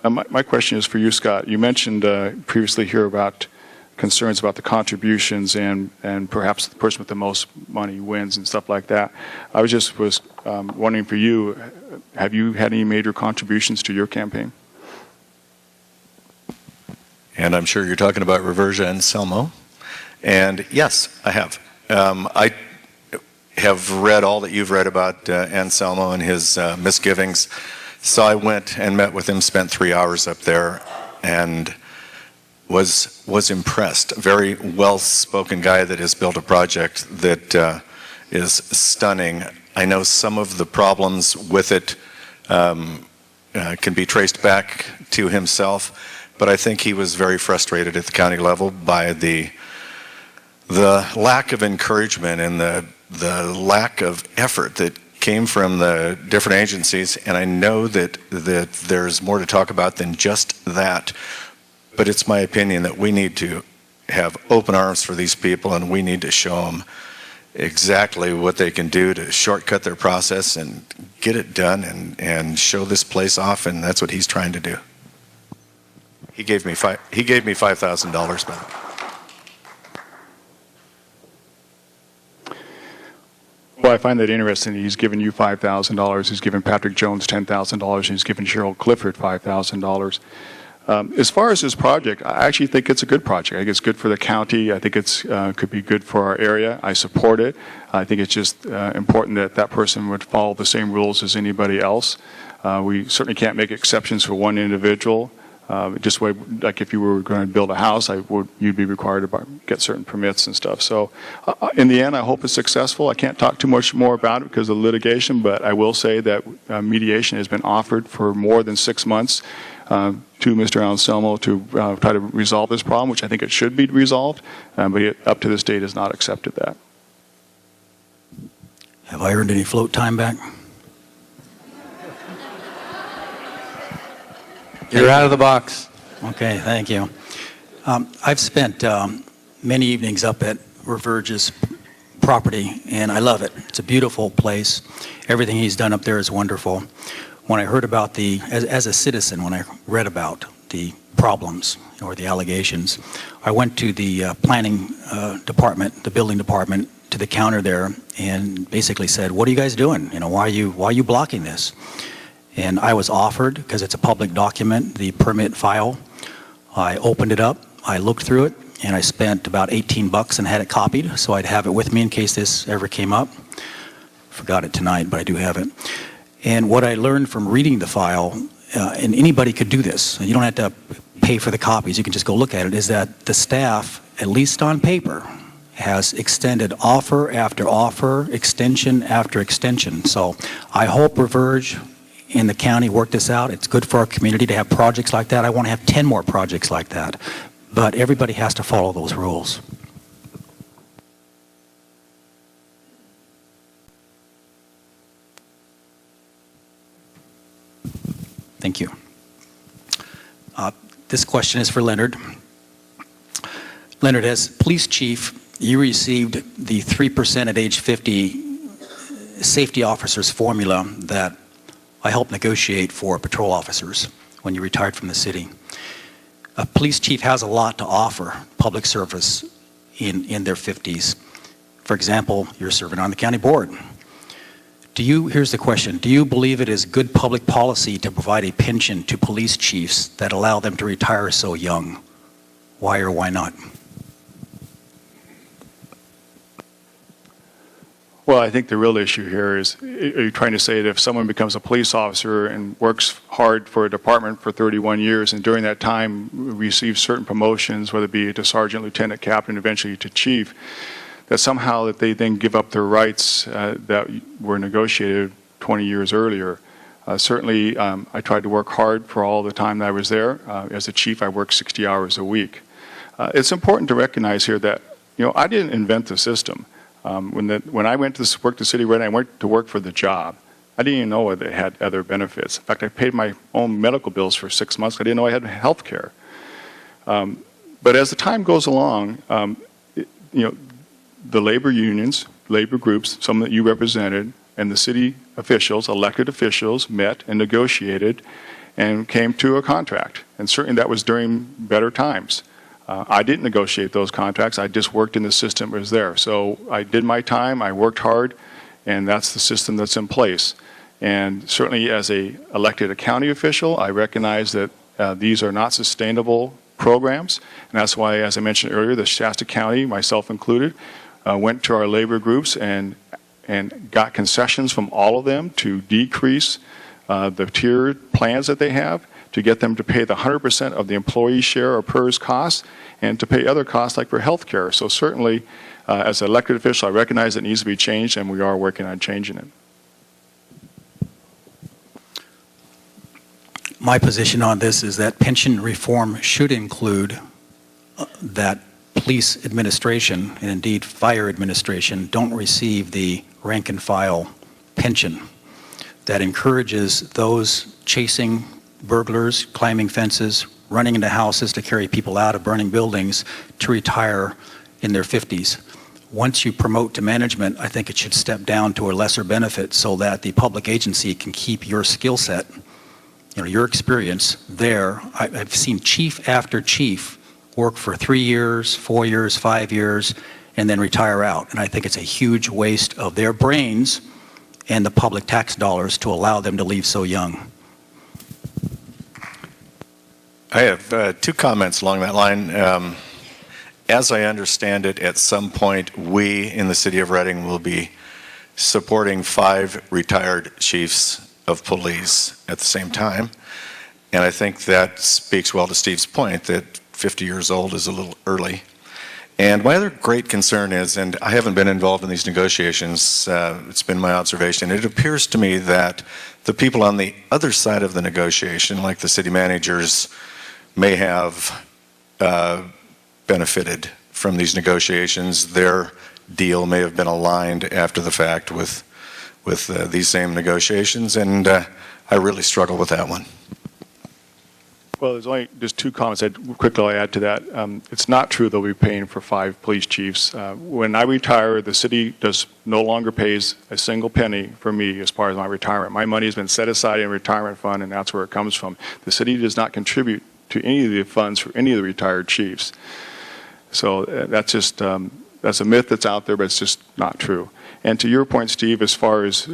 C: My question is for you, Scott. You mentioned previously here about concerns about the contributions and perhaps the person with the most money wins and stuff like that. I was wondering for you, have you had any major contributions to your campaign?
B: And I'm sure you're talking about Reversia and Anselmo. And yes, I have. I have read all that you've read about Anselmo and his misgivings. So I went and met with him, spent 3 hours up there, and was impressed. A very well-spoken guy that has built a project that is stunning. I know some of the problems with it can be traced back to himself, but I think he was very frustrated at the county level by the lack of encouragement and the lack of effort that came from the different agencies. And I know that there's more to talk about than just that. But it's my opinion that we need to have open arms for these people, and we need to show them exactly what they can do to shortcut their process and get it done and show this place off, and that's what he's trying to do. He gave me $5,000, by the way.
C: Well, I find that interesting. He's given you $5,000. He's given Patrick Jones $10,000. And he's given Cheryl Clifford $5,000. As far as this project, I actually think it's a good project. I think it's good for the county. I think it's could be good for our area. I support it. I think it's just important that that person would follow the same rules as anybody else. We certainly can't make exceptions for one individual. Just like if you were going to build a house, you'd be required to get certain permits and stuff. So in the end, I hope it's successful. I can't talk too much more about it because of litigation, but I will say that mediation has been offered for more than 6 months to Mr. Anselmo to try to resolve this problem, which I think it should be resolved, but he, up to this date, has not accepted that.
D: Have I earned any float time back?
A: You're out of the box.
D: Okay, thank you. I've spent many evenings up at Reverge's property, and I love it. It's a beautiful place. Everything he's done up there is wonderful. When I heard about as a citizen, when I read about the problems or the allegations, I went to the planning department, the building department, to the counter there, and basically said, "What are you guys doing? You know, why are you blocking this?" And I was offered, because it's a public document, the permit file. I opened it up, I looked through it, and I spent about $18 and had it copied, so I'd have it with me in case this ever came up. Forgot it tonight, but I do have it. And what I learned from reading the file, and anybody could do this, and you don't have to pay for the copies, you can just go look at it, is that the staff, at least on paper, has extended offer after offer, extension after extension. So I hope Reverge in the county work this out. It's good for our community to have projects like that. I want to have 10 more projects like that. But everybody has to follow those rules. Thank you. This question is for Leonard. Leonard, as police chief, you received the 3% at age 50 safety officers formula that I helped negotiate for patrol officers when you retired from the city. A police chief has a lot to offer public service in their 50s. For example, you're serving on the county board. Here's the question, do you believe it is good public policy to provide a pension to police chiefs that allow them to retire so young? Why or why not?
C: Well, I think the real issue here is, are you trying to say that if someone becomes a police officer and works hard for a department for 31 years and during that time receives certain promotions, whether it be to sergeant, lieutenant, captain, eventually to chief, that somehow that they then give up their rights that were negotiated 20 years earlier? Certainly, I tried to work hard for all the time that I was there. As a chief, I worked 60 hours a week. It's important to recognize here that, I didn't invent the system. When I went to work the city, when I went to work for the job, I didn't even know they had other benefits. In fact, I paid my own medical bills for 6 months. I didn't know I had health care. But as the time goes along, the labor unions, labor groups, some that you represented, and the city officials, elected officials, met and negotiated and came to a contract. And certainly that was during better times. I didn't negotiate those contracts. I just worked in the system that was there. So I did my time, I worked hard, and that's the system that's in place. And certainly as a elected county official, I recognize that these are not sustainable programs. And that's why, as I mentioned earlier, the Shasta County, myself included, went to our labor groups and got concessions from all of them to decrease the tiered plans that they have, to get them to pay the 100% of the employee share or PERS costs, and to pay other costs like for health care. So certainly, as an elected official, I recognize it needs to be changed, and we are working on changing it.
D: My position on this is that pension reform should include that police administration, and indeed fire administration, don't receive the rank and file pension that encourages those chasing burglars, climbing fences, running into houses to carry people out of burning buildings to retire in their 50s. Once you promote to management, I think it should step down to a lesser benefit so that the public agency can keep your skill set, your experience there. I've seen chief after chief work for 3 years, 4 years, 5 years, and then retire out. And I think it's a huge waste of their brains and the public tax dollars to allow them to leave so young.
B: I have two comments along that line. As I understand it, at some point, we in the city of Reading will be supporting 5 retired chiefs of police at the same time. And I think that speaks well to Steve's point that 50 years old is a little early. And my other great concern is, and I haven't been involved in these negotiations, it's been my observation, it appears to me that the people on the other side of the negotiation, like the city managers, may have benefited from these negotiations. Their deal may have been aligned after the fact with these same negotiations, and I really struggle with that one.
C: Well, there's only just 2 comments I'd quickly add to that. It's not true that we're paying for 5 police chiefs. When I retire, the city no longer pays a single penny for me as part of my retirement. My money has been set aside in a retirement fund, and that's where it comes from. The city does not contribute to any of the funds for any of the retired chiefs. So that's just that's a myth that's out there, but it's just not true. And to your point, Steve, as far as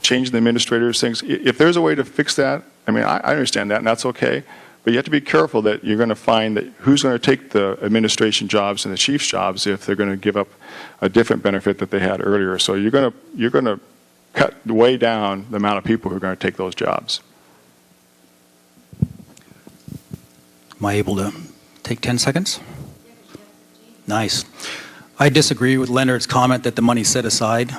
C: changing the administrators' things, if there's a way to fix that, I mean, I understand that, and that's okay. But you have to be careful that you're going to find that who's going to take the administration jobs and the chief's jobs if they're going to give up a different benefit that they had earlier. So you're going to cut way down the amount of people who are going to take those jobs.
D: Am I able to take 10 seconds? Nice. I disagree with Leonard's comment that the money's set aside.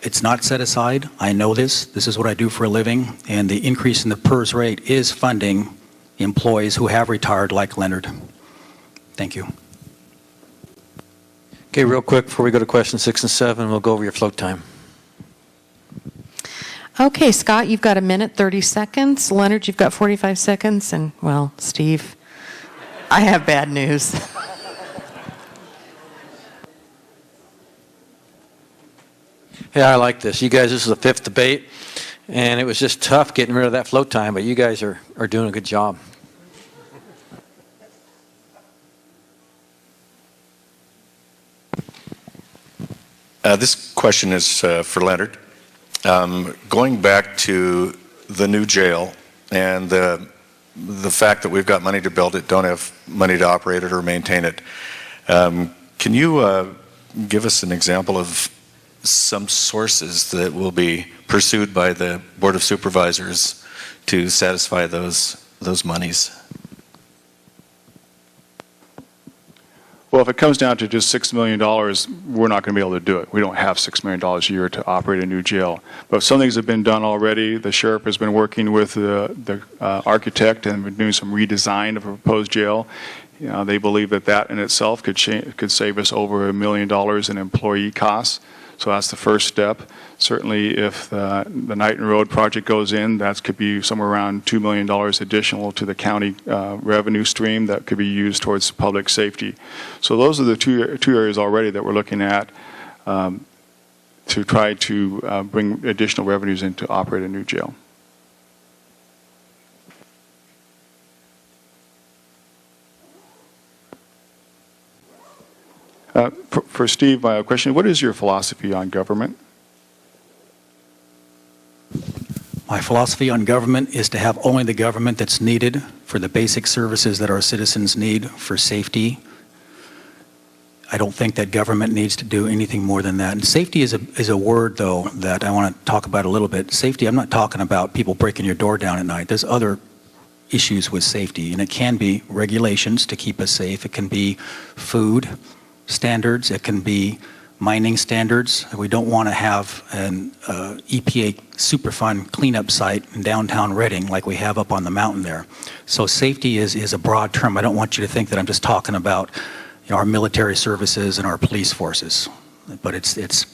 D: It's not set aside. I know this. This is what I do for a living. And the increase in the PERS rate is funding employees who have retired like Leonard. Thank you.
A: Okay, real quick, before we go to questions 6 and 7, we'll go over your float time.
E: Okay, Scott, you've got 1 minute, 30 seconds. Leonard, you've got 45 seconds. And, well, Steve, I have bad news.
A: Yeah, I like this. You guys, this is the 5th debate, and it was just tough getting rid of that float time, but you guys are doing a good job.
B: This question is for Leonard. Going back to the new jail and the fact that we've got money to build it, don't have money to operate it or maintain it, can you give us an example of some sources that will be pursued by the Board of Supervisors to satisfy those monies?
C: Well, if it comes down to just $6 million, we're not going to be able to do it. We don't have $6 million a year to operate a new jail. But some things have been done already. The sheriff has been working with the architect and been doing some redesign of a proposed jail. They believe that in itself could save us over $1 million in employee costs. So that's the first step. Certainly, if the Knighton Road project goes in, that could be somewhere around $2 million additional to the county revenue stream that could be used towards public safety. So those are the two areas already that we're looking at to try to bring additional revenues in to operate a new jail. For Steve, my question, what is your philosophy on government?
D: My philosophy on government is to have only the government that's needed for the basic services that our citizens need for safety. I don't think that government needs to do anything more than that. And safety is a word, though, that I want to talk about a little bit. Safety, I'm not talking about people breaking your door down at night. There's other issues with safety, and it can be regulations to keep us safe. It can be food standards. It can be mining standards. We don't want to have an EPA Superfund cleanup site in downtown Reading like we have up on the mountain there. So safety is a broad term. I don't want you to think that I'm just talking about our military services and our police forces. But it's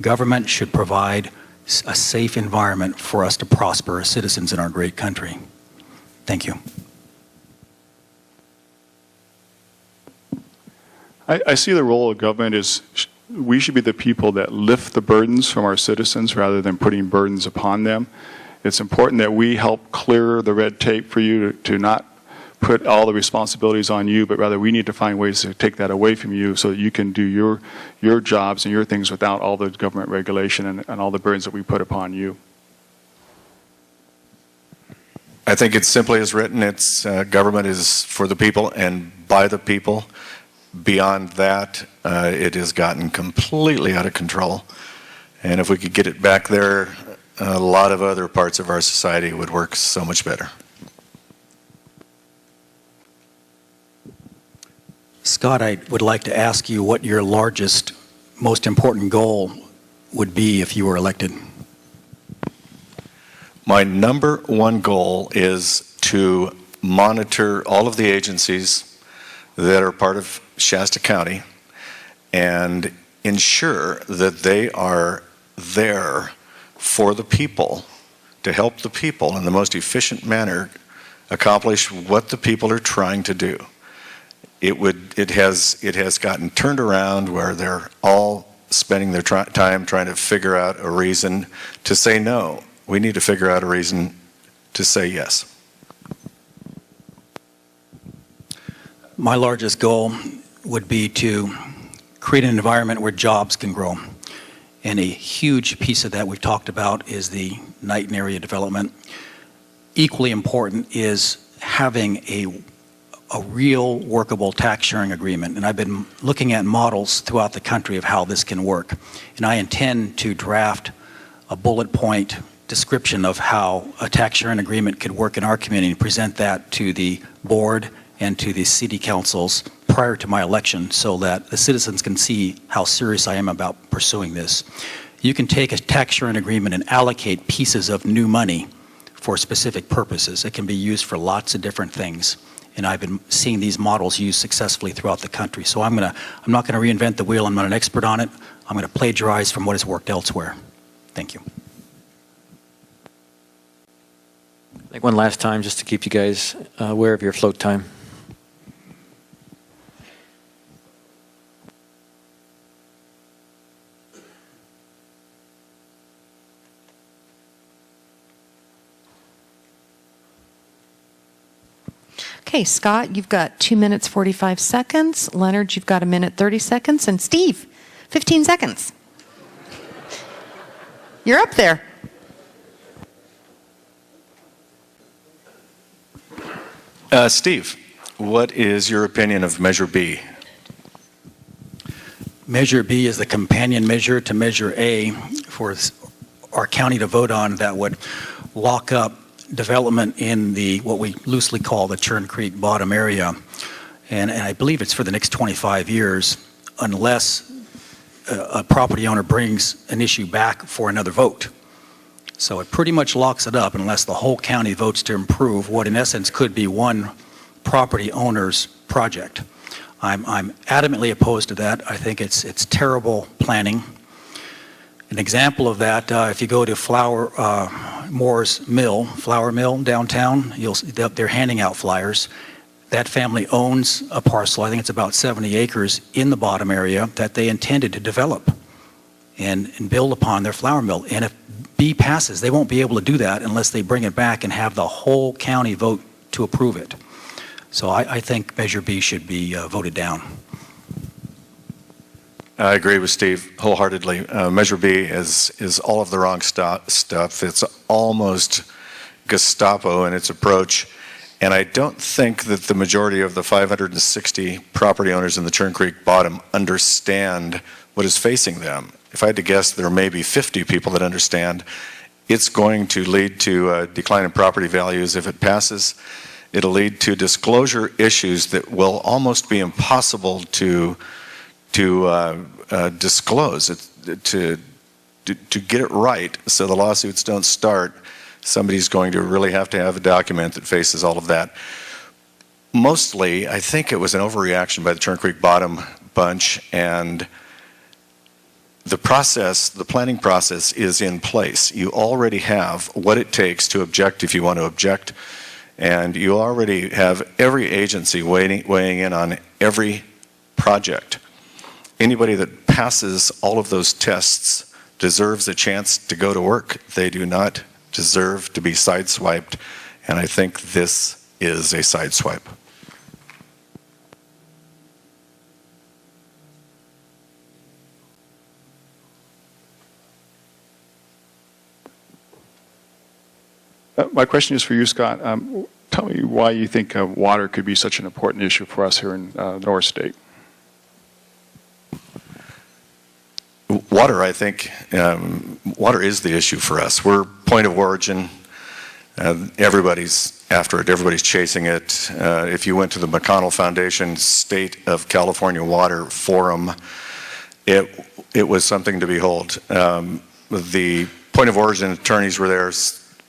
D: government should provide a safe environment for us to prosper as citizens in our great country. Thank you.
C: I see the role of government as we should be the people that lift the burdens from our citizens rather than putting burdens upon them. It's important that we help clear the red tape for you to not put all the responsibilities on you, but rather we need to find ways to take that away from you so that you can do your jobs and your things without all the government regulation and all the burdens that we put upon you.
B: I think it's simply as written. It's government is for the people and by the people. Beyond that, it has gotten completely out of control. And if we could get it back there, a lot of other parts of our society would work so much better.
D: Scott, I would like to ask you what your largest, most important goal would be if you were elected.
B: My number one goal is to monitor all of the agencies that are part of Shasta County and ensure that they are there for the people, to help the people in the most efficient manner accomplish what the people are trying to do. It has gotten turned around where they're all spending their time trying to figure out a reason to say no. We need to figure out a reason to say yes.
D: My largest goal would be to create an environment where jobs can grow. And a huge piece of that we've talked about is the Knighton area development. Equally important is having a real workable tax sharing agreement. And I've been looking at models throughout the country of how this can work. And I intend to draft a bullet point description of how a tax sharing agreement could work in our community and present that to the board and to the city councils prior to my election so that the citizens can see how serious I am about pursuing this. You can take a tax sharing agreement and allocate pieces of new money for specific purposes. It can be used for lots of different things. And I've been seeing these models used successfully throughout the country. So I'm not going to reinvent the wheel. I'm not an expert on it. I'm going to plagiarize from what has worked elsewhere. Thank you.
A: I think one last time, just to keep you guys aware of your float time.
E: Okay, Scott, you've got 2 minutes, 45 seconds. Leonard, you've got 1 minute, 30 seconds. And Steve, 15 seconds. You're up there.
B: Steve, what is your opinion of Measure B?
D: Measure B is the companion measure to Measure A for our county to vote on that would lock up development in the what we loosely call the Churn Creek bottom area. And I believe it's for the next 25 years unless a property owner brings an issue back for another vote. So it pretty much locks it up unless the whole county votes to improve what in essence could be one property owner's project. I'm adamantly opposed to that. I think it's terrible planning. An example of that, if you go to Moore's Flour Mill downtown, you'll see they're handing out flyers. That family owns a parcel, I think it's about 70 acres in the bottom area that they intended to develop and build upon their flour mill. And if B passes, they won't be able to do that unless they bring it back and have the whole county vote to approve it. So I think Measure B should be voted down.
B: I agree with Steve wholeheartedly. Measure B is all of the wrong stuff. It's almost Gestapo in its approach. And I don't think that the majority of the 560 property owners in the Churn Creek bottom understand what is facing them. If I had to guess, there may be 50 people that understand. It's going to lead to a decline in property values if it passes. It'll lead to disclosure issues that will almost be impossible to disclose, to get it right so the lawsuits don't start. Somebody's going to really have to have a document that faces all of that. Mostly, I think it was an overreaction by the Churn Creek Bottom bunch, and the process, the planning process is in place. You already have what it takes to object if you want to object, and you already have every agency weighing in on every project. Anybody that passes all of those tests deserves a chance to go to work. They do not deserve to be sideswiped, and I think this is a sideswipe.
C: My question is for you, Scott. Tell me why you think water could be such an important issue for us here in North State.
B: Water, I think, water is the issue for us. We're point of origin. Everybody's after it. Everybody's chasing it. If you went to the McConnell Foundation State of California Water Forum, it was something to behold. The point of origin attorneys were there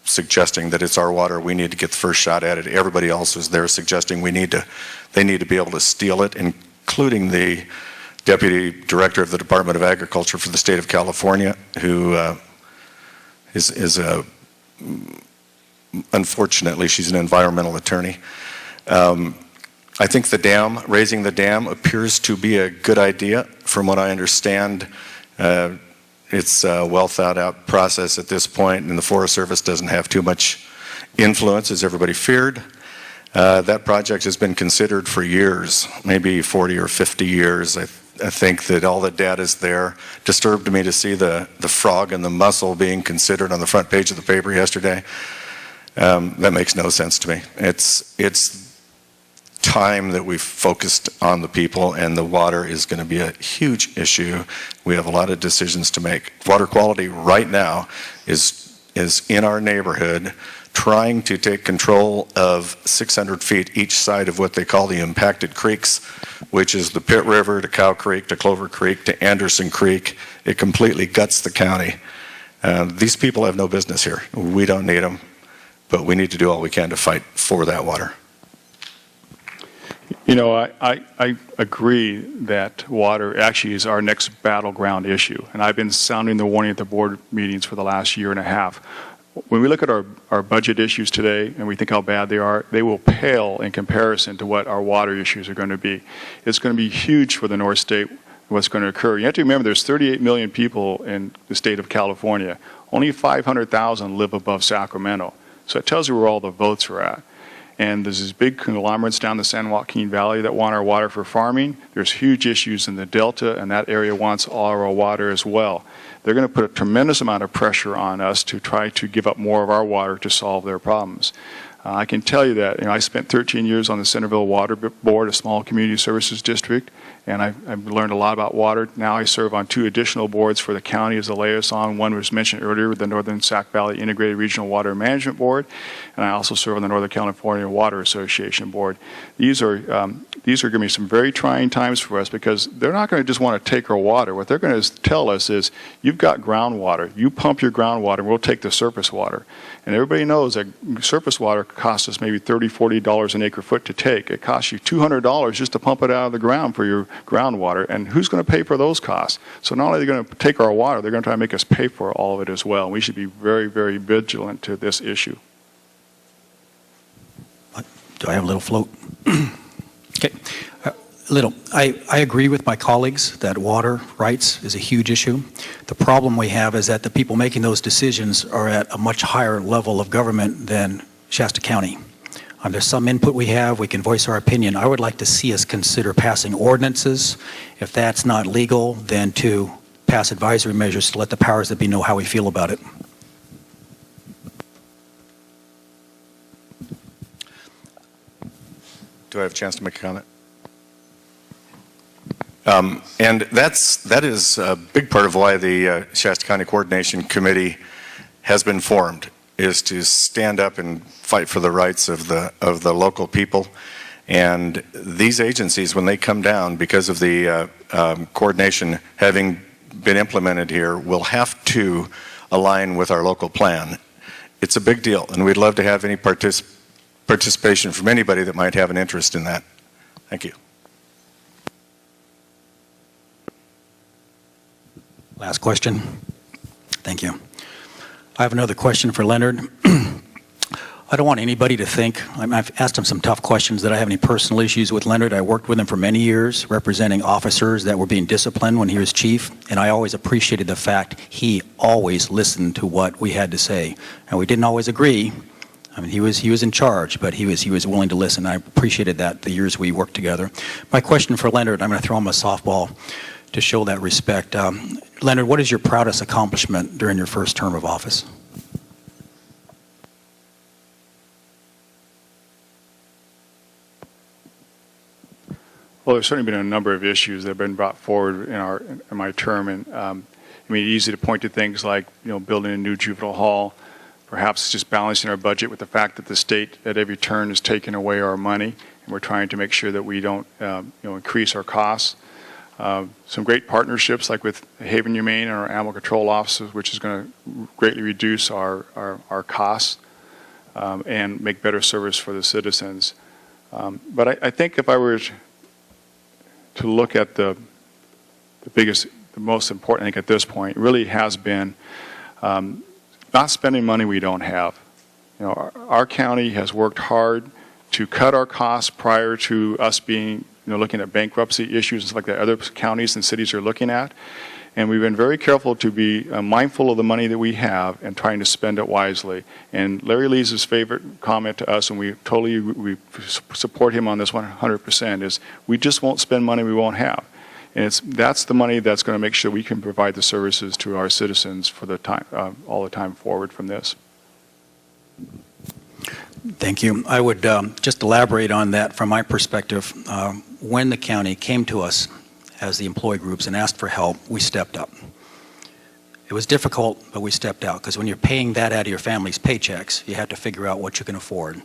B: suggesting that it's our water, we need to get the first shot at it. Everybody else was there suggesting they need to be able to steal it, including the Deputy Director of the Department of Agriculture for the state of California, who unfortunately, she's an environmental attorney. I think raising the dam appears to be a good idea. From what I understand, it's a well thought out process at this point, and the Forest Service doesn't have too much influence as everybody feared. That project has been considered for years, maybe 40 or 50 years. I think that all the data is there. Disturbed me to see the frog and the mussel being considered on the front page of the paper yesterday. That makes no sense to me. It's time that we've focused on the people, and the water is going to be a huge issue. We have a lot of decisions to make. Water quality right now is in our neighborhood, trying to take control of 600 feet each side of what they call the impacted creeks, which is the Pitt River to Cow Creek to Clover Creek to Anderson Creek. It completely guts the county. These people have no business here. We don't need them, but we need to do all we can to fight for that water.
C: You know, I agree that water actually is our next battleground issue, and I've been sounding the warning at the board meetings for the last year and a half. When we look at our budget issues today and we think how bad they are, they will pale in comparison to what our water issues are going to be. It's going to be huge for the North State, what's going to occur. You have to remember there's 38 million people in the state of California. Only 500,000 live above Sacramento. So it tells you where all the votes are at. And there's these big conglomerates down the San Joaquin Valley that want our water for farming. There's huge issues in the Delta, and that area wants all our water as well. They're going to put a tremendous amount of pressure on us to try to give up more of our water to solve their problems. I can tell you that I spent 13 years on the Centerville Water Board, a small community services district, and I've learned a lot about water. Now I serve on 2 additional boards for the county as a liaison. One was mentioned earlier, the Northern Sac Valley Integrated Regional Water Management Board, and I also serve on the Northern California Water Association Board. These are going to be some very trying times for us because they're not going to just want to take our water. What they're going to tell us is, you've got groundwater. You pump your groundwater, and we'll take the surface water. And everybody knows that surface water costs us maybe $30, $40 an acre foot to take. It costs you $200 just to pump it out of the ground for your groundwater. And who's going to pay for those costs? So not only are they going to take our water, they're going to try to make us pay for all of it as well. And we should be very, very vigilant to this issue.
D: Do I have a little float? Okay. I agree with my colleagues that water rights is a huge issue. The problem we have is that the people making those decisions are at a much higher level of government than Shasta County. There's some input we have. We can voice our opinion. I would like to see us consider passing ordinances. If that's not legal, then to pass advisory measures to let the powers that be know how we feel about it.
B: Do I have a chance to make a comment? And that is a big part of why the Shasta County Coordination Committee has been formed, is to stand up and fight for the rights of the local people. And these agencies, when they come down, because of the coordination having been implemented here, will have to align with our local plan. It's a big deal, and we'd love to have any participation from anybody that might have an interest in that. Thank you.
D: Last question. Thank you. I have another question for Leonard. I don't want anybody to think, I've asked him some tough questions, that I have any personal issues with Leonard. I worked with him for many years representing officers that were being disciplined when he was chief, and I always appreciated the fact he always listened to what we had to say. And we didn't always agree. I mean, he was in charge, but he was willing to listen. I appreciated that the years we worked together. My question for Leonard, I'm going to throw him a softball to show that respect. Leonard, what is your proudest accomplishment during your first term of office?
C: Well, there's certainly been a number of issues that have been brought forward in my term, and I mean, easy to point to things like, you know, building a new juvenile hall, perhaps just balancing our budget with the fact that the state at every turn is taking away our money, and we're trying to make sure that we don't, increase our costs. Some great partnerships, like with Haven Humane and our animal control offices, which is going to greatly reduce our costs and make better service for the citizens. But I think if I were to look at the most important thing at this point, really has been not spending money we don't have. You know, our county has worked hard to cut our costs prior to us being, looking at bankruptcy issues and stuff like that other counties and cities are looking at. And we've been very careful to be mindful of the money that we have and trying to spend it wisely. And Larry Lee's favorite comment to us, and we support him on this 100%, is we just won't spend money we won't have. And that's the money that's going to make sure we can provide the services to our citizens for the time, all the time forward from this.
D: Thank you. I would just elaborate on that from my perspective. When the county came to us as the employee groups and asked for help, we stepped up. It was difficult, but we stepped out, because when you're paying that out of your family's paychecks, you have to figure out what you can afford.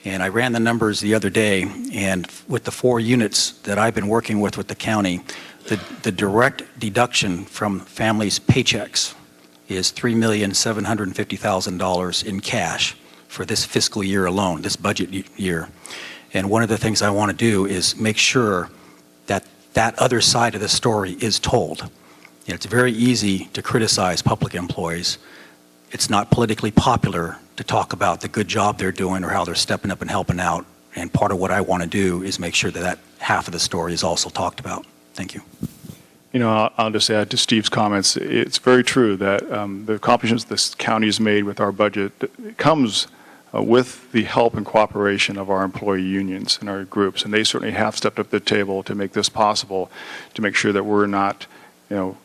D: And I ran the numbers the other day, and with the 4 units that I've been working with the county, the direct deduction from families' paychecks is $3,750,000 in cash for this fiscal year alone, this budget year. And one of the things I want to do is make sure that that other side of the story is told. It's very easy to criticize public employees. It's not politically popular to talk about the good job they're doing or how they're stepping up and helping out. And part of what I want to do is make sure that that half of the story is also talked about. Thank you.
C: I'll just add to Steve's comments. It's very true that the accomplishments this county has made with our budget comes with the help and cooperation of our employee unions and our groups, and they certainly have stepped up to the table to make this possible, to make sure that we're not,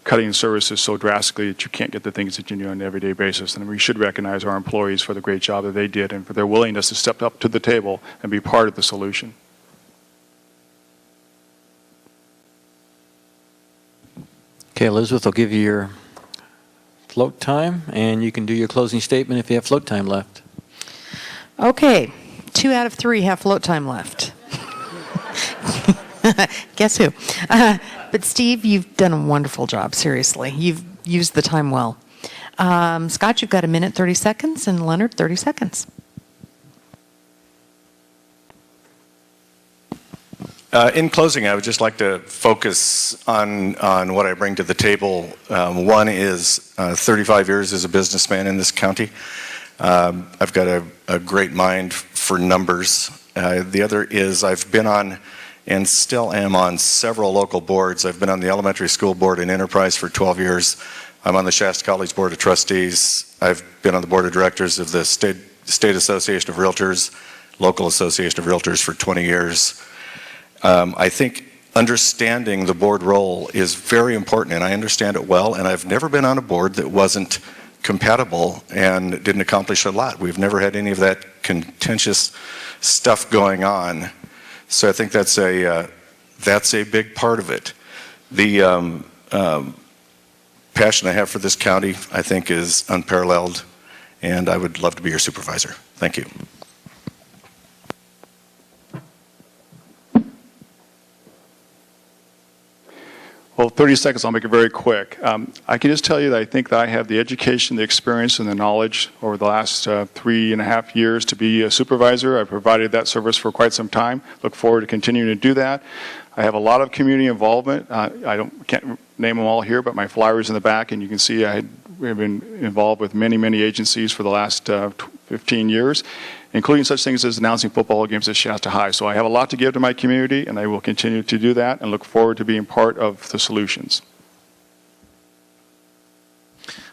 C: cutting services so drastically that you can't get the things that you do on an everyday basis. And we should recognize our employees for the great job that they did and for their willingness to step up to the table and be part of the solution.
A: Okay, Elizabeth, I'll give you your float time, and you can do your closing statement if you have float time left.
E: Okay, 2 out of 3 have float time left. Guess who? But Steve, you've done a wonderful job, seriously. You've used the time well. Scott, you've got 1 minute, 30 seconds, and Leonard, 30 seconds.
B: In closing, I would just like to focus on what I bring to the table. One is 35 years as a businessman in this county. I've got a great mind for numbers. The other is I've been on and still am on several local boards. I've been on the elementary school board in Enterprise for 12 years. I'm on the Shasta College Board of Trustees. I've been on the board of directors of the State Association of Realtors, local association of realtors for 20 years. I think understanding the board role is very important, and I understand it well, and I've never been on a board that wasn't compatible and didn't accomplish a lot. We've never had any of that contentious stuff going on. So I think that's a big part of it. The passion I have for this county, I think, is unparalleled, and I would love to be your supervisor. Thank you.
C: Well, 30 seconds, I'll make it very quick. I can just tell you that I think that I have the education, the experience, and the knowledge over the last 3.5 years to be a supervisor. I've provided that service for quite some time. Look forward to continuing to do that. I have a lot of community involvement. Can't name them all here, but my flyer's in the back, and you can see I have been involved with many, many agencies for the last 15 years, including such things as announcing football games at Shasta High. So I have a lot to give to my community, and I will continue to do that and look forward to being part of the solutions.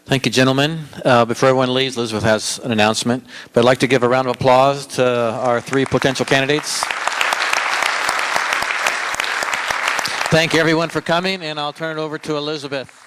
A: Thank you, gentlemen. Before everyone leaves, Elizabeth has an announcement, but I'd like to give a round of applause to our 3 potential candidates. Thank you, everyone, for coming, and I'll turn it over to Elizabeth.